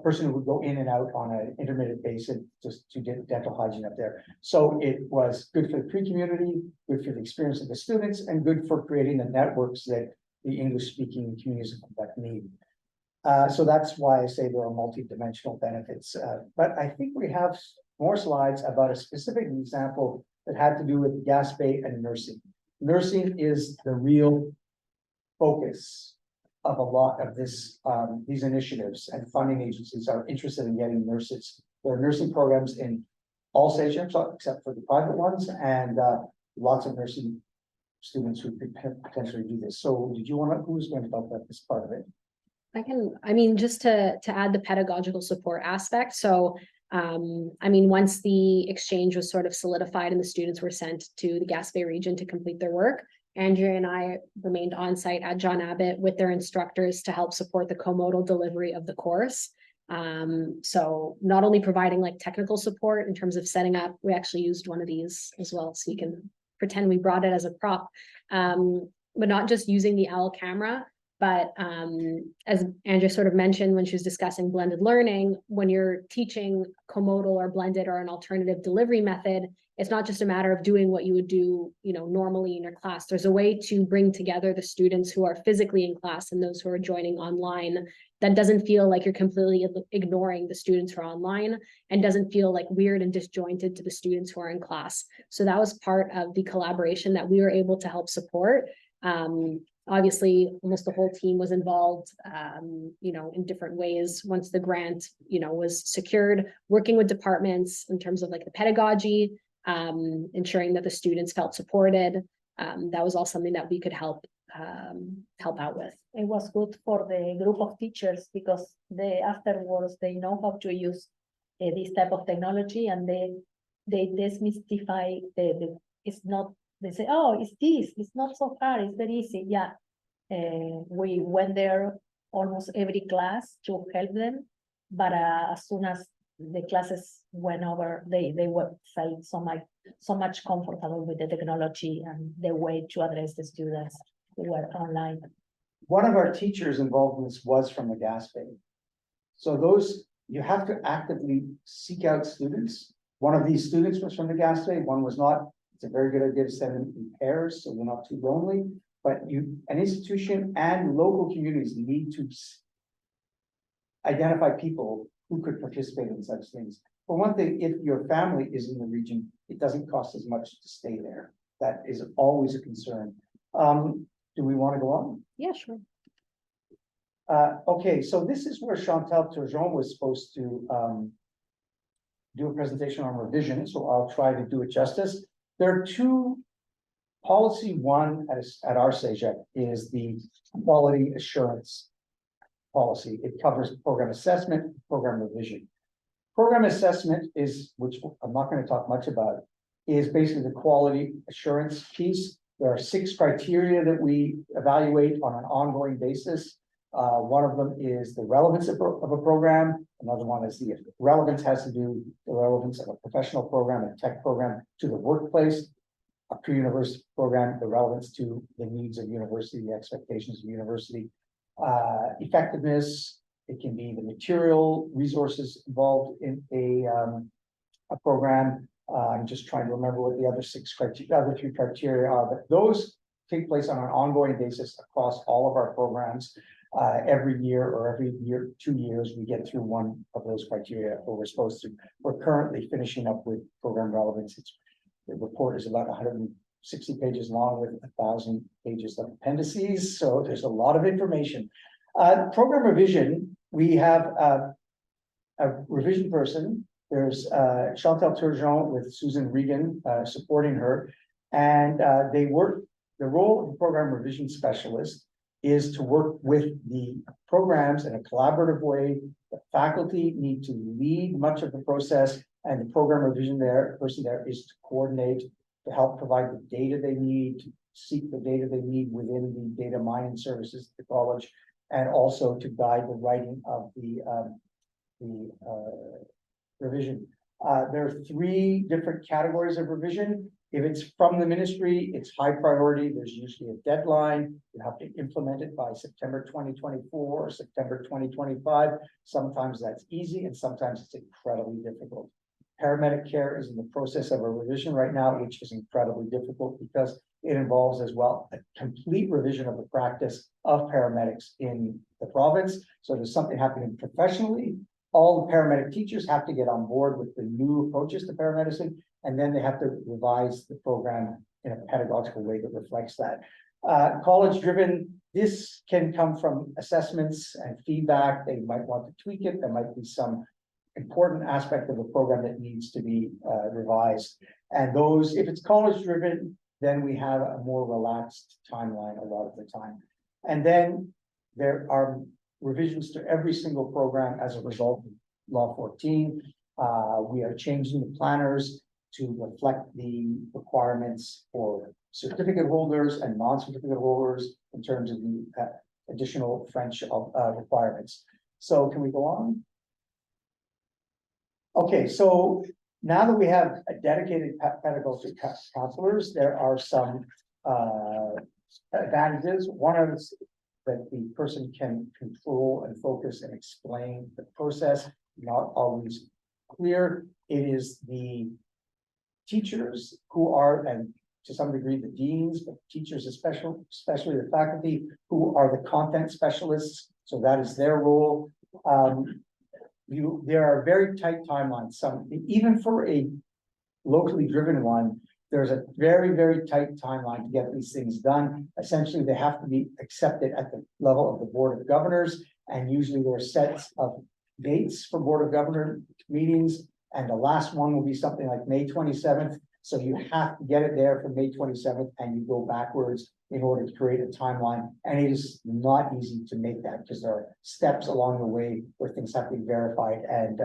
person who would go in and out on an intermittent basis just to get dental hygiene up there. So it was good for the Cree community, good for the experience of the students, and good for creating the networks that the English-speaking communities of Quebec need. So that's why I say there are multi-dimensional benefits. But I think we have more slides about a specific example that had to do with Gaspé and nursing. Nursing is the real focus of a lot of this, these initiatives, and funding agencies are interested in getting nurses. There are nursing programs in all CEGEPs except for the private ones, and lots of nursing students who could potentially do this. So did you want to, who's going to talk about this part of it? Just to add the pedagogical support aspect. So, once the exchange was sort of solidified and the students were sent to the Gaspé region to complete their work, Andrea and I remained on site at John Abbott with their instructors to help support the co-modal delivery of the course. So not only providing like technical support in terms of setting up, we actually used one of these as well, so you can pretend we brought it as a prop, but not just using the OWL camera. But as Andrea sort of mentioned when she was discussing blended learning, when you're teaching co-modal or blended or an alternative delivery method, it's not just a matter of doing what you would do, normally in your class. There's a way to bring together the students who are physically in class and those who are joining online that doesn't feel like you're completely ignoring the students who are online and doesn't feel like weird and disjointed to the students who are in class. So that was part of the collaboration that we were able to help support. Obviously, almost the whole team was involved, in different ways once the grant, was secured, working with departments in terms of like the pedagogy, ensuring that the students felt supported. That was all something that we could help out with. It was good for the group of teachers because afterwards they know how to use this type of technology, and they demystify it's not, they say, oh, it's not so hard, it's very easy. Yeah. We went there almost every class to help them, but as soon as the classes went over, they felt so much comfortable with the technology and the way to address the students who were online. One of our teachers involved in this was from the gas bay. So you have to actively seek out students. One of these students was from the gas bay, one was not. It's a very good idea to send them in pairs so they're not too lonely. But an institution and local communities need to identify people who could participate in such things. For one thing, if your family is in the region, it doesn't cost as much to stay there. That is always a concern. Do we want to go on? Yeah, sure. Okay, so this is where Chantal Turgeon was supposed to do a presentation on revision, so I'll try to do it justice. There are two. Policy one at our SAGEC is the quality assurance policy. It covers program assessment, program revision. Program assessment is, which I'm not going to talk much about, is basically the quality assurance piece. There are 6 criteria that we evaluate on an ongoing basis. One of them is the relevance of a program. Another one is the relevance has to do the relevance of a professional program, a tech program to the workplace. A pre-university program, the relevance to the needs of university, the expectations of university, effectiveness. It can be the material resources involved in a program. I'm just trying to remember what the other 3 criteria are, but those take place on an ongoing basis across all of our programs. Every year or every year, 2 years, we get through one of those criteria, or we're supposed to. We're currently finishing up with program relevance. The report is about 160 pages long with 1,000 pages of appendices, so there's a lot of information. Program revision, we have a revision person. There's Chantal Turgeon with Susan Regan supporting her, and the role of the program revision specialist is to work with the programs in a collaborative way. The faculty need to lead much of the process, and the program revision person there is to coordinate, to help provide the data they need, to seek the data they need within the data mining services at the college, and also to guide the writing of the revision. There are 3 different categories of revision. If it's from the ministry, it's high priority. There's usually a deadline. You have to implement it by September 2024 or September 2025. Sometimes that's easy and sometimes it's incredibly difficult. Paramedic care is in the process of a revision right now, which is incredibly difficult because it involves as well a complete revision of the practice of paramedics in the province. So there's something happening professionally. All the paramedic teachers have to get on board with the new approaches to paramedicine, and then they have to revise the program in a pedagogical way that reflects that. College-driven, this can come from assessments and feedback. They might want to tweak it. There might be some important aspect of the program that needs to be revised. And those, if it's college-driven, then we have a more relaxed timeline a lot of the time. And then there are revisions to every single program as a result of Law 14. We are changing the planners to reflect the requirements for certificate holders and non-certificate holders in terms of the additional French requirements. So can we go on? Okay, so now that we have a dedicated pedagogical counselors, there are some advantages. One of is that the person can control and focus and explain the process, not always clear. It is the teachers who are, and to some degree, the deans, but teachers especially the faculty who are the content specialists. So that is their role. There are very tight timelines. Even for a locally driven one, there's a very, very tight timeline to get these things done. Essentially, they have to be accepted at the level of the Board of Governors, and usually there are sets of dates for Board of Governor meetings, and the last one will be something like May 27th. So you have to get it there for May 27th, and you go backwards in order to create a timeline. And it is not easy to make that because there are steps along the way where things have to be verified and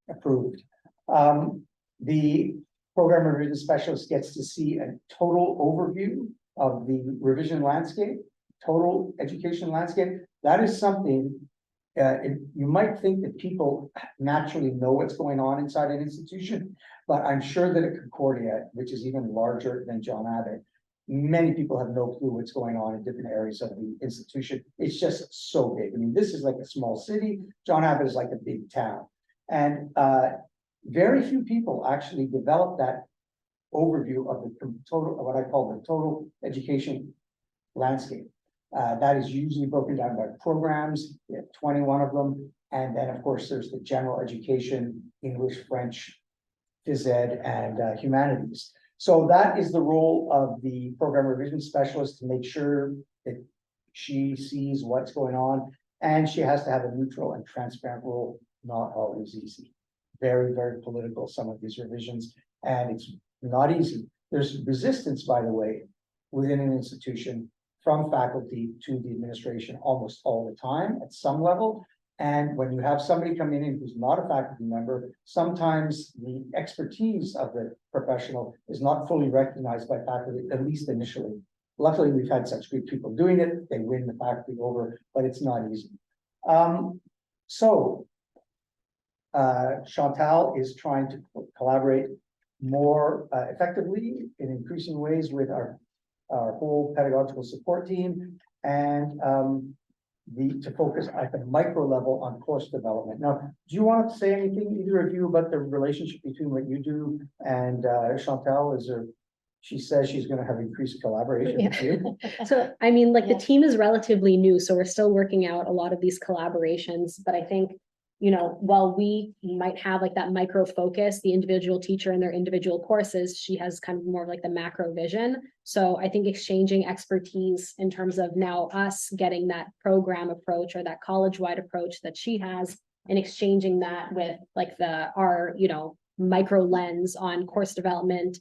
approved. The program revision specialist gets to see a total overview of the revision landscape, total education landscape. That is something you might think that people naturally know what's going on inside an institution, but I'm sure that at Concordia, which is even larger than John Abbott, many people have no clue what's going on in different areas of the institution. It's just so big. I mean, this is like a small city. John Abbott is like a big town. And very few people actually develop that overview of the total, what I call the total education landscape. That is usually broken down by programs. We have 21 of them. And then, of course, there's the general education, English, French, phys ed, and humanities. So that is the role of the program revision specialist, to make sure that she sees what's going on. And she has to have a neutral and transparent role. Not always easy. Very, very political, some of these revisions, and it's not easy. There's resistance, by the way, within an institution from faculty to the administration almost all the time at some level. And when you have somebody come in who's not a faculty member, sometimes the expertise of the professional is not fully recognized by faculty, at least initially. Luckily, we've had such good people doing it. They win the faculty over, but it's not easy. Chantal is trying to collaborate more effectively in increasing ways with our whole pedagogical support team, and to focus at the micro level on course development. Now, do you want to say anything, either of you, about the relationship between what you do and Chantal? Is there? She says she's going to have increased collaboration with you. So, I mean, like Yeah. the team is relatively new, so we're still working out a lot of these collaborations, but I think, you know, while we might have like that micro focus, the individual teacher and their individual courses, she has kind of more of like the macro vision. So I think exchanging expertise in terms of now us getting that program approach or that college-wide approach that she has, and exchanging that with like our, you know, micro lens on course development,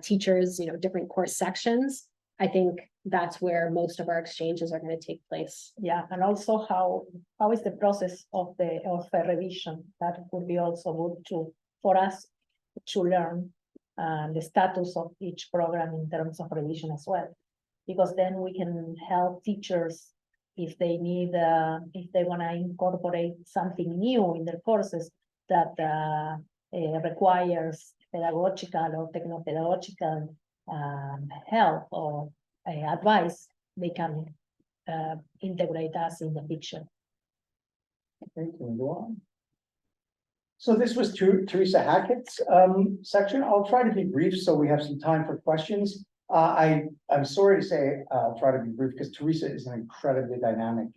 teachers, you know, different course sections. I think that's where most of our exchanges are going to take place. Yeah, and also how is the process of a revision? That would be also good for us to learn the status of each program in terms of revision as well, because then we can help teachers if they need if they want to incorporate something new in their courses that requires pedagogical or techno-pedagogical help or advice, they can integrate us in the picture. Okay, can we go on? So this was Teresa Hackett's section. I'll try to be brief so we have some time for questions. I'm sorry to say I'll try to be brief because Teresa is an incredibly dynamic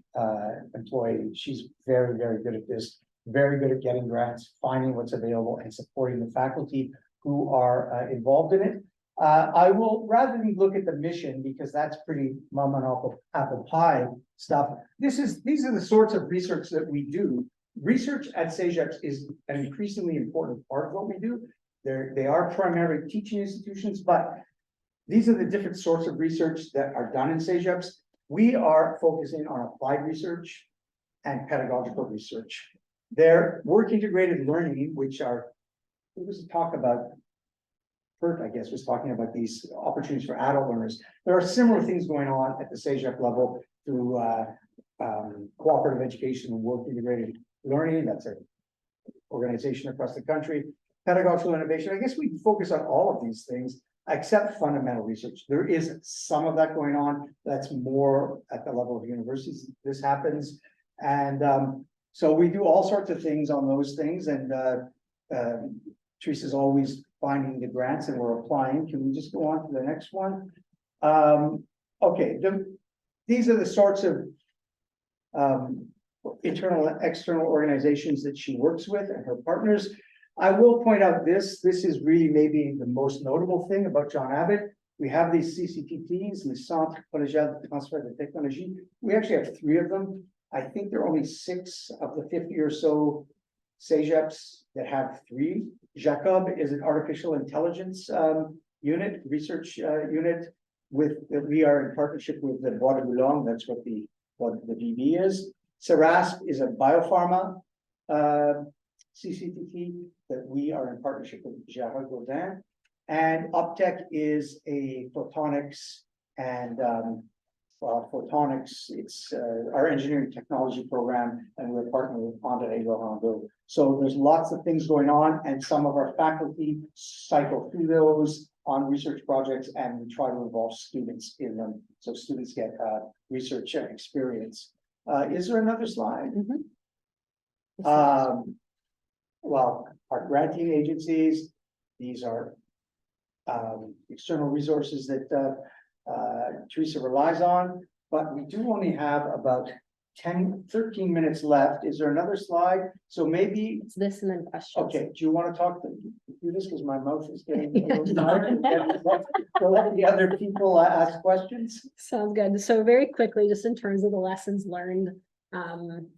employee. She's very, very good at this, very good at getting grants, finding what's available, and supporting the faculty who are involved in it. I will, rather than look at the mission, because that's pretty mom and apple pie stuff. These are the sorts of research that we do. Research at CEGEPS is an increasingly important part of what we do. They are primarily teaching institutions, but these are the different sorts of research that are done in CEGEPS. We are focusing on applied research and pedagogical research. Their work integrated learning, which are, what was the talk about? Kurt, I guess, was talking about these opportunities for adult learners. There are similar things going on at the CEGEP level through cooperative education and work integrated learning. That's an organization across the country. Pedagogical innovation. I guess we focus on all of these things except fundamental research. There is some of that going on. That's more at the level of universities. This happens. And so we do all sorts of things on those things. And Teresa's always finding the grants and we're applying. Can we just go on to the next one? Okay, these are the sorts of internal and external organizations that she works with and her partners. I will point out this is really maybe the most notable thing about John Abbott. We have these CCTTs, the Centre Collégial de Transfert de Technologie. We actually have 3 of them. I think there are only 6 of the 50 or so CEGEPs that have 3. Jacob is an artificial intelligence unit, research unit that we are in partnership with the Bois de Boulogne. That's what the BB is. CERASP is a biopharma CCTT that we are in partnership with Gérard Gaudin. And Optech is a photonics and photonics. It's our engineering technology program, and we're partnering with Andrea Rountable. So there's lots of things going on, and some of our faculty cycle through those on research projects, and we try to involve students in them, so students get research experience. Is there another slide? Well, our granting agencies, these are external resources that Teresa relies on, but we do only have about 13 minutes left. Is there another slide? So maybe, It's this and then questions. okay, do you want to talk to do this because my mouth is getting a little tired? We'll let the other people ask questions. Sounds good. So very quickly, just in terms of the lessons learned,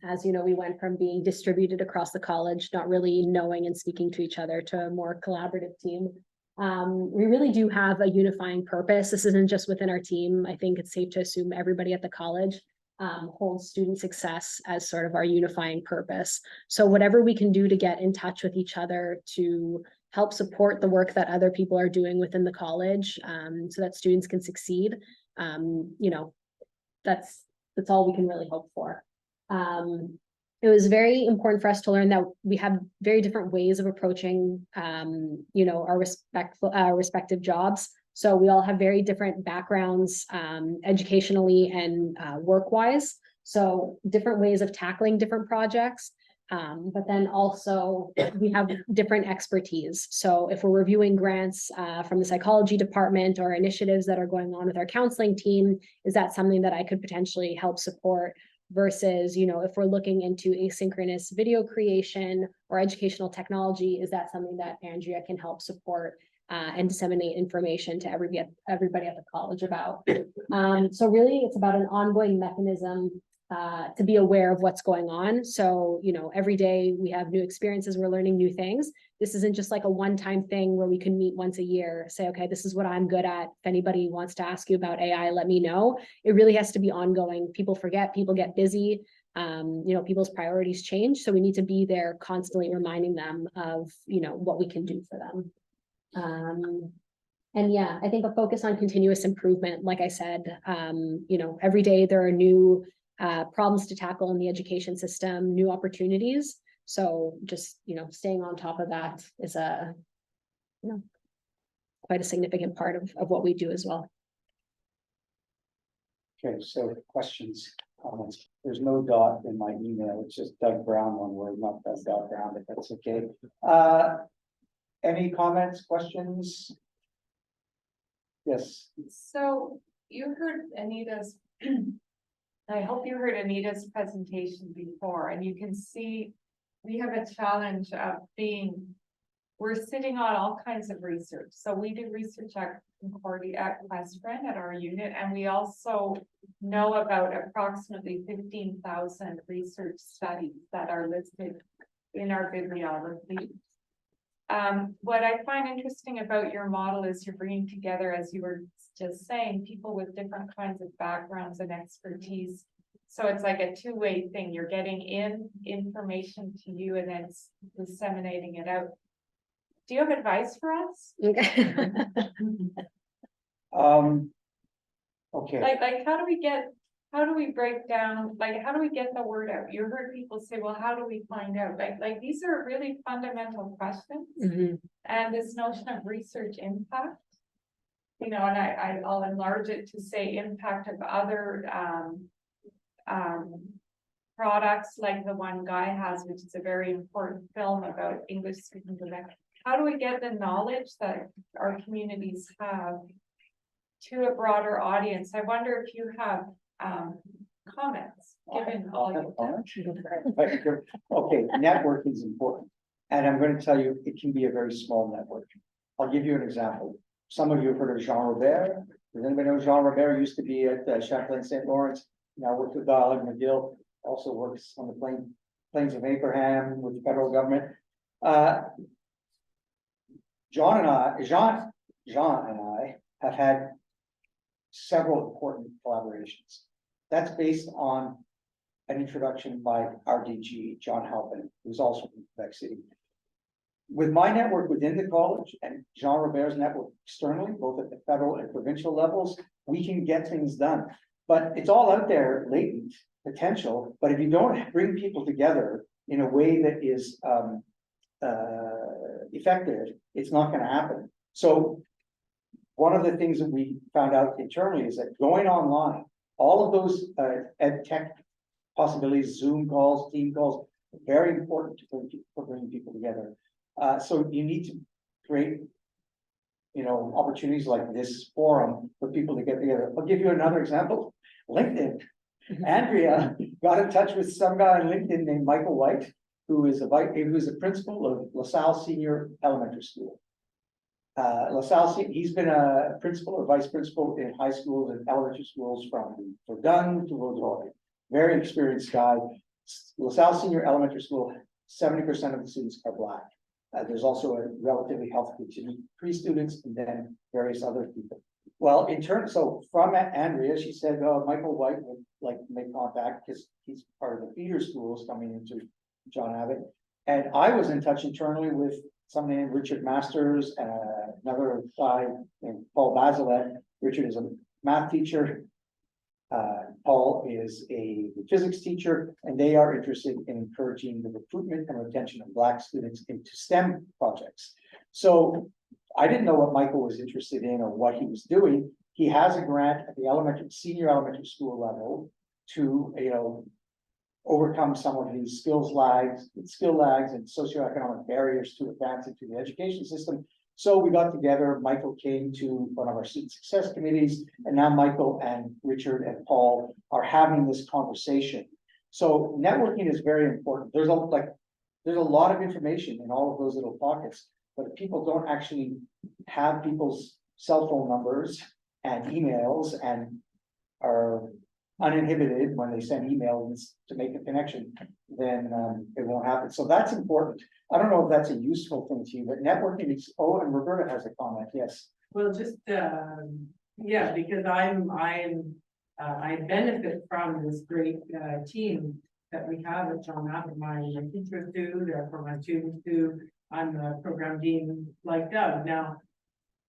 as you know, we went from being distributed across the college, not really knowing and speaking to each other, to a more collaborative team. We really do have a unifying purpose. This isn't just within our team. I think it's safe to assume everybody at the college holds student success as sort of our unifying purpose. So whatever we can do to get in touch with each other to help support the work that other people are doing within the college, so that students can succeed, you know, that's all we can really hope for. It was very important for us to learn that we have very different ways of approaching, you know, our respective jobs. So we all have very different backgrounds, educationally and work-wise. So different ways of tackling different projects. But then also we have different expertise. So if we're reviewing grants from the psychology department or initiatives that are going on with our counseling team, is that something that I could potentially help support? Versus, you know, if we're looking into asynchronous video creation or educational technology, is that something that Andrea can help support and disseminate information to everybody at the college about? So really, it's about an ongoing mechanism to be aware of what's going on. So, you know, every day we have new experiences, we're learning new things. This isn't just like a one-time thing where we can meet once a year, say, okay, this is what I'm good at. If anybody wants to ask you about AI, let me know. It really has to be ongoing. People forget, people get busy, you know, people's priorities change. So we need to be there constantly reminding them of, you know, what we can do for them. And yeah, I think a focus on continuous improvement, like I said, you know, every day there are new problems to tackle in the education system, new opportunities. So just, you know, staying on top of that is you know, quite a significant part of what we do as well. Okay, so questions, comments. There's no dot in my email. It's just Doug Brown, one word, not Doug Brown, if that's okay. Any comments, questions? Yes. So you heard Anita's, I hope you heard Anita's presentation before, and you can see we have a challenge of we're sitting on all kinds of research. So we do research at Concordia, at QUESCREN, at our unit, and we also know about approximately 15,000 research studies that are listed in our bibliography. What I find interesting about your model is you're bringing together, as you were just saying, people with different kinds of backgrounds and expertise. So it's like a two-way thing. You're getting in information to you and then disseminating it out. Do you have advice for us? Okay. Like how do we break down, like, how do we get the word out? You heard people say, well, how do we find out? Like these are really fundamental questions. Mm-hmm. And this notion of research impact, you know, and I'll enlarge it to say impact of other products like the one Guy has, which is a very important film about English speaking how do we get the knowledge that our communities have to a broader audience? I wonder if you have, comments, given all you've done. Okay, networking is important. And I'm going to tell you, it can be a very small network. I'll give you an example. Some of you have heard of Jean Robert. Does anybody know Jean Robert used to be at Champlain St. Lawrence? Now works with Dialogue McGill, also works on the Plains of Abraham with the federal government. Jean and I have had several important collaborations. That's based on an introduction by RDG, John Halpin, who's also from Quebec City. With my network within the college and Jean Robert's network externally, both at the federal and provincial levels, we can get things done. But it's all out there, latent potential. But if you don't bring people together in a way that is effective, it's not going to happen. So one of the things that we found out internally is that going online, all of those ed tech possibilities, Zoom calls, team calls, very important for bringing people together. So you need to create, opportunities like this forum for people to get together. I'll give you another example. LinkedIn. Andrea got in touch with some guy on LinkedIn named Michael White, who is a principal of LaSalle Senior Elementary School. He's been a principal or vice principal in high schools and elementary schools from Turgeon to Vaudreuil. Very experienced guy. LaSalle Senior Elementary School, 70% of the students are Black. There's also a relatively healthy pre-students and then various other people. Well, so from Andrea, she said, "Oh, Michael White would like to make contact because he's part of the feeder schools coming into John Abbott." And I was in touch internally with somebody named Richard Masters and another guy named Paul Bazilet. Richard is a math teacher. Paul is a physics teacher, and they are interested in encouraging the recruitment and retention of Black students into STEM projects. So I didn't know what Michael was interested in or what he was doing. He has a grant at the senior elementary school level to, overcome some of these skill lags and socioeconomic barriers to advance into the education system. So we got together, Michael came to one of our student success committees, and now Michael and Richard and Paul are having this conversation. So networking is very important. There's a lot of information in all of those little pockets, but if people don't actually have people's cell phone numbers and emails and are uninhibited when they send emails to make a connection, then it won't happen. So that's important. I don't know if that's a useful thing to you, but networking is, and Roberta has a comment, yes. Well, just, yeah, because I benefit from this great team that we have at John Abbott. My teachers do, therefore my students do. I'm the program dean like Doug. Now,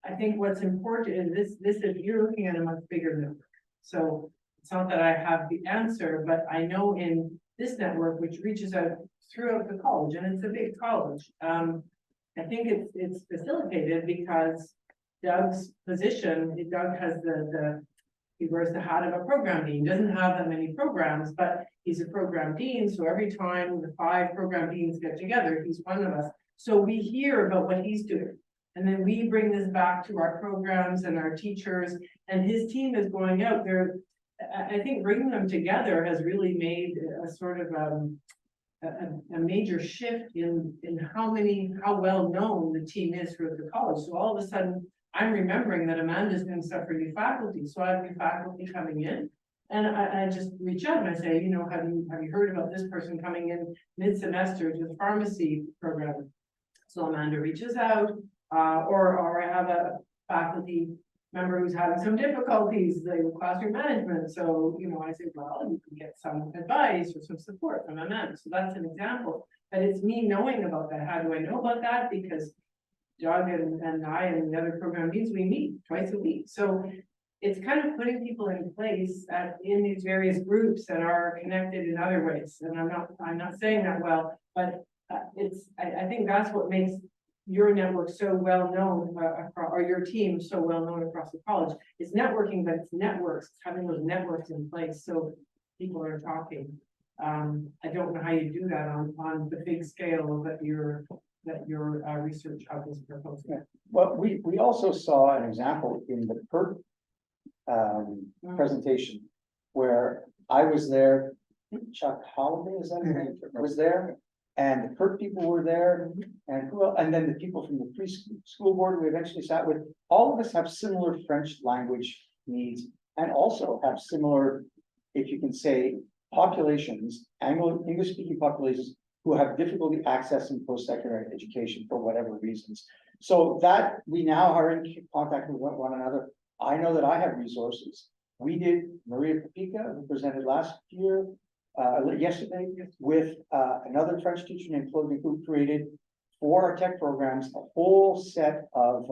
I think what's important is this is, you're looking at a much bigger network. So it's not that I have the answer, but I know in this network, which reaches out throughout the college, and it's a big college. I think it's facilitated because Doug's position, Doug has he wears the hat of a program dean, doesn't have that many programs, but he's a program dean. So every time the 5 program deans get together, he's one of us. So we hear about what he's doing. And then we bring this back to our programs and our teachers, and his team is going out there. I think bringing them together has really made a sort of a major shift in how well known the team is throughout the college. So all of a sudden, I'm remembering that Amanda's doing stuff for new faculty. So I have new faculty coming in, and I just reach out and I say, have you heard about this person coming in mid-semester to the pharmacy program? So Amanda reaches out, or I have a faculty member who's having some difficulties with classroom management. So, I say, well, you can get some advice or some support from Amanda. So that's an example. But it's me knowing about that. How do I know about that? Because Doug and I and the other program deans, we meet twice a week. So it's kind of putting people in place in these various groups that are connected in other ways. And I'm not saying that well, but I think that's what makes your network so well known, or your team so well known across the college. It's networking, but it's networks, it's having those networks in place so people are talking. I don't know how you do that on the big scale, but you're that your research hub is proposing? Well, we also saw an example in the PERT presentation where I was there, Chuck Holiday, is that his name, was there, and the PERT people were there, and and then the people from the preschool board we eventually sat with. All of us have similar French language needs, and also have similar, if you can say, populations, English-speaking populations who have difficulty accessing post-secondary education for whatever reasons. So that we now are in contact with one another. I know that I have resources. We did, Maria Papica, who presented last year, yesterday, with another French teacher named Claude, who created for our tech programs a whole set of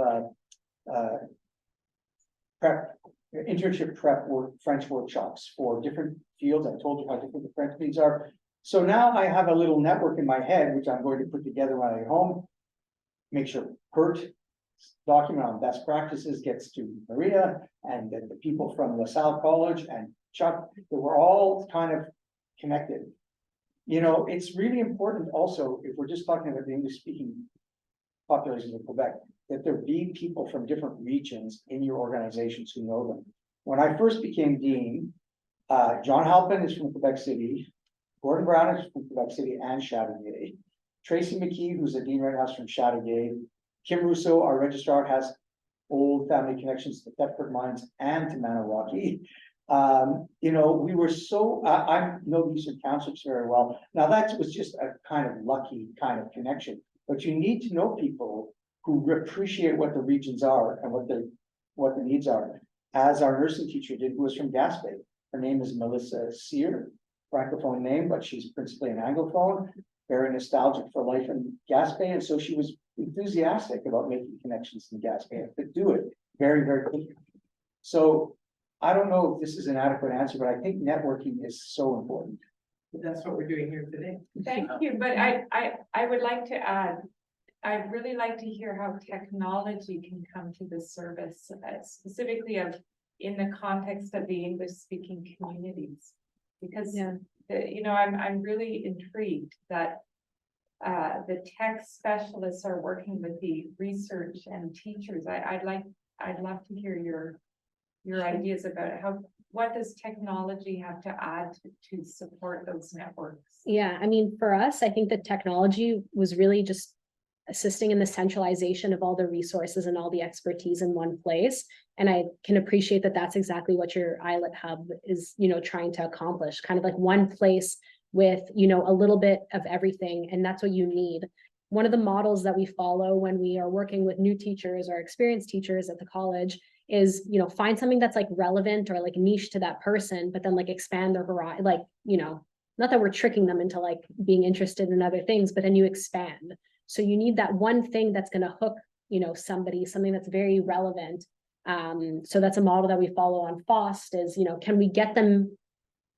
internship prep French workshops for different fields. I told you how different the French needs are. So now I have a little network in my head, which I'm going to put together when I get home. Make sure PERT document on best practices gets to Maria and then the people from LaSalle College and Chuck, that we're all kind of connected. You know, it's really important also, if we're just talking about the English speaking populations of Quebec, that there be people from different regions in your organizations who know them. When I first became dean, John Halpin is from Quebec City, Gordon Brown is from Quebec City and Chateauguay, Tracy McKee, who's a dean right now, is from Chateauguay, Kim Russo, our registrar, has old family connections to Thetford Mines and to Maniwaki. You know, we were so, I know these councils very well. Now that was just a kind of lucky kind of connection, but you need to know people who appreciate what the regions are and what the needs are. As our nursing teacher did, who was from Gaspé. Her name is Melissa Sear, francophone name, but she's principally an anglophone, very nostalgic for life in Gaspé, and so she was enthusiastic about making connections in Gaspé and could do it very, very quickly. So I don't know if this is an adequate answer, but I think networking is so important. But that's what we're doing here today. Thank you, but I would like to add, I'd really like to hear how technology can come to the service, specifically in the context of the English-speaking communities. Because, you know, I'm really intrigued that the tech specialists are working with the research and teachers. I'd love to hear your ideas about what does technology have to add to support those networks? Yeah, I mean, for us, I think that technology was really just assisting in the centralization of all the resources and all the expertise in one place. And I can appreciate that that's exactly what your ILET hub is, you know, trying to accomplish, kind of like one place with, you know, a little bit of everything. And that's what you need. One of the models that we follow when we are working with new teachers or experienced teachers at the college is, you know, find something that's like relevant or like niche to that person, but then like expand their variety, like, you know, not that we're tricking them into like being interested in other things, but then you expand. So you need that one thing that's going to hook, you know, somebody, something that's very relevant. So that's a model that we follow on FOST is, you know, can we get them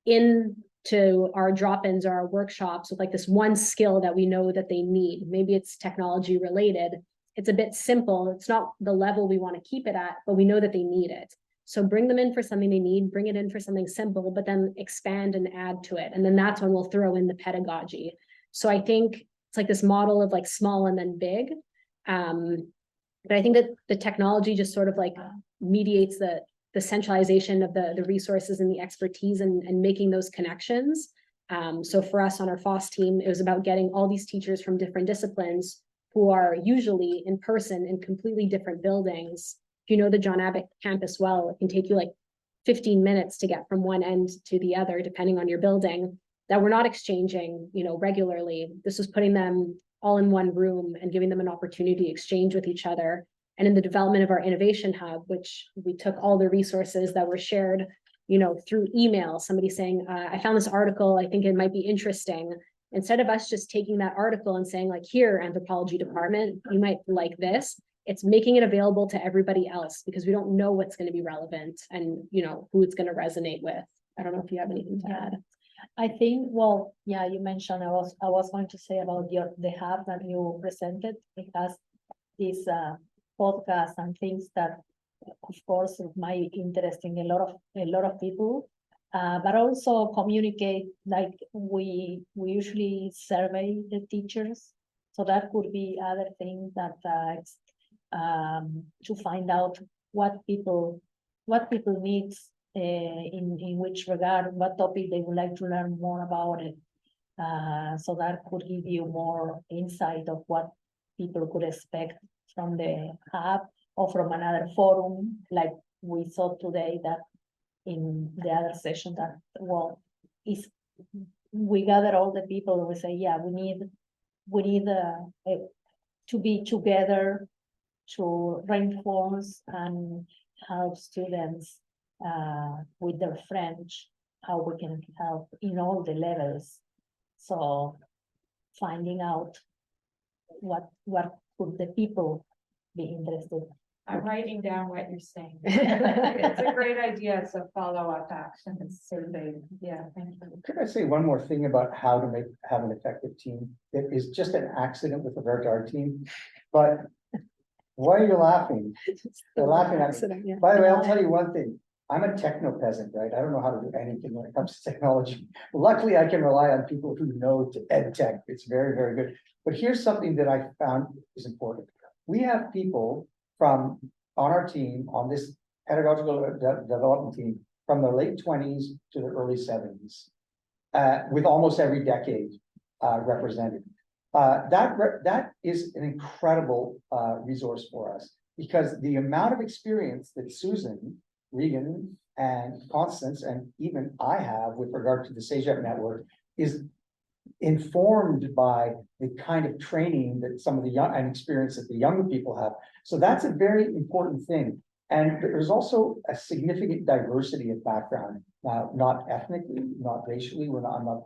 into our drop-ins or our workshops with like this one skill that we know that they need? Maybe it's technology related. It's a bit simple. It's not the level we want to keep it at, but we know that they need it. So bring them in for something they need, bring it in for something simple, but then expand and add to it. And then that's when we'll throw in the pedagogy. So I think it's like this model of like small and then big. But I think that the technology just sort of like mediates the centralization of the resources and the expertise and making those connections. So for us on our FOSS team, it was about getting all these teachers from different disciplines who are usually in person in completely different buildings. If you know the John Abbott campus well, it can take you like 15 minutes to get from one end to the other, depending on your building, that we're not exchanging, you know, regularly. This was putting them all in one room and giving them an opportunity to exchange with each other. And in the development of our innovation hub, which we took all the resources that were shared, you know, through email, somebody saying, I found this article, I think it might be interesting. Instead of us just taking that article and saying like, here, anthropology department, you might like this, it's making it available to everybody else because we don't know what's going to be relevant and, you know, who it's going to resonate with. I don't know if you have anything to add. I think, well, yeah, you mentioned, I was going to say about the hub that you presented. It has this podcast and things that, of course, might interest in a lot of people, but also communicate. Like we usually survey the teachers So that could be other things that, to find out what people need, in which regard, what topic they would like to learn more about it. So that could give you more insight of what people could expect from the hub or from another forum, like we saw today that in the other session that, well, is we gather all the people and we say, yeah, we need to be together to reinforce and help students with their French, how we can help in all the levels. So finding out what could the people be interested. I'm writing down what you're saying. It's a great idea. It's a follow-up action. It's survey. Yeah, thank you. Could I say one more thing about how to have an effective team? It is just an accident with regard to our team, but why are you laughing? You're laughing at me. By the way, I'll tell you one thing. I'm a techno peasant, right? I don't know how to do anything when it comes to technology. Luckily, I can rely on people who know ed tech. It's very, very good. But here's something that I found is important. We have people from on our team, on this pedagogical development team, from the late 20s to the early 70s, with almost every decade represented. That is an incredible resource for us, because the amount of experience that Susan, Regan, and Constance, and even I have with regard to the SAGEP network is informed by the kind of training that some of the young and experience that the younger people have. So that's a very important thing. And there's also a significant diversity of background, not ethnically, not racially.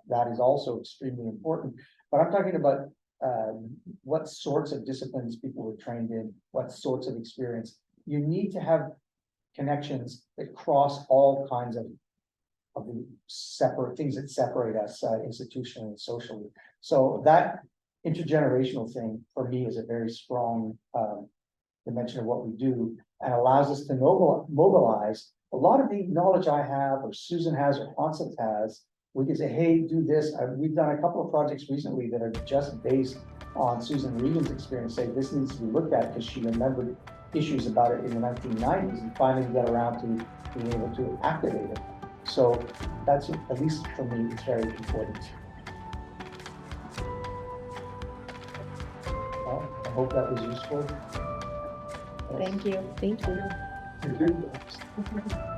That is also extremely important. But I'm talking about what sorts of disciplines people were trained in, what sorts of experience. You need to have connections that cross all kinds of the separate things that separate us institutionally and socially. So that intergenerational thing for me is a very strong dimension of what we do, and allows us to mobilize a lot of the knowledge I have, or Susan has, or Constance has. We can say, hey, do this. We've done a couple of projects recently that are just based on Susan Regan's experience. Say this needs to be looked at because she remembered issues about it in the 1990s and finally got around to being able to activate it. So that's, at least for me, it's very important. Well, I hope that was useful. Thank you. Thank you. Thank you.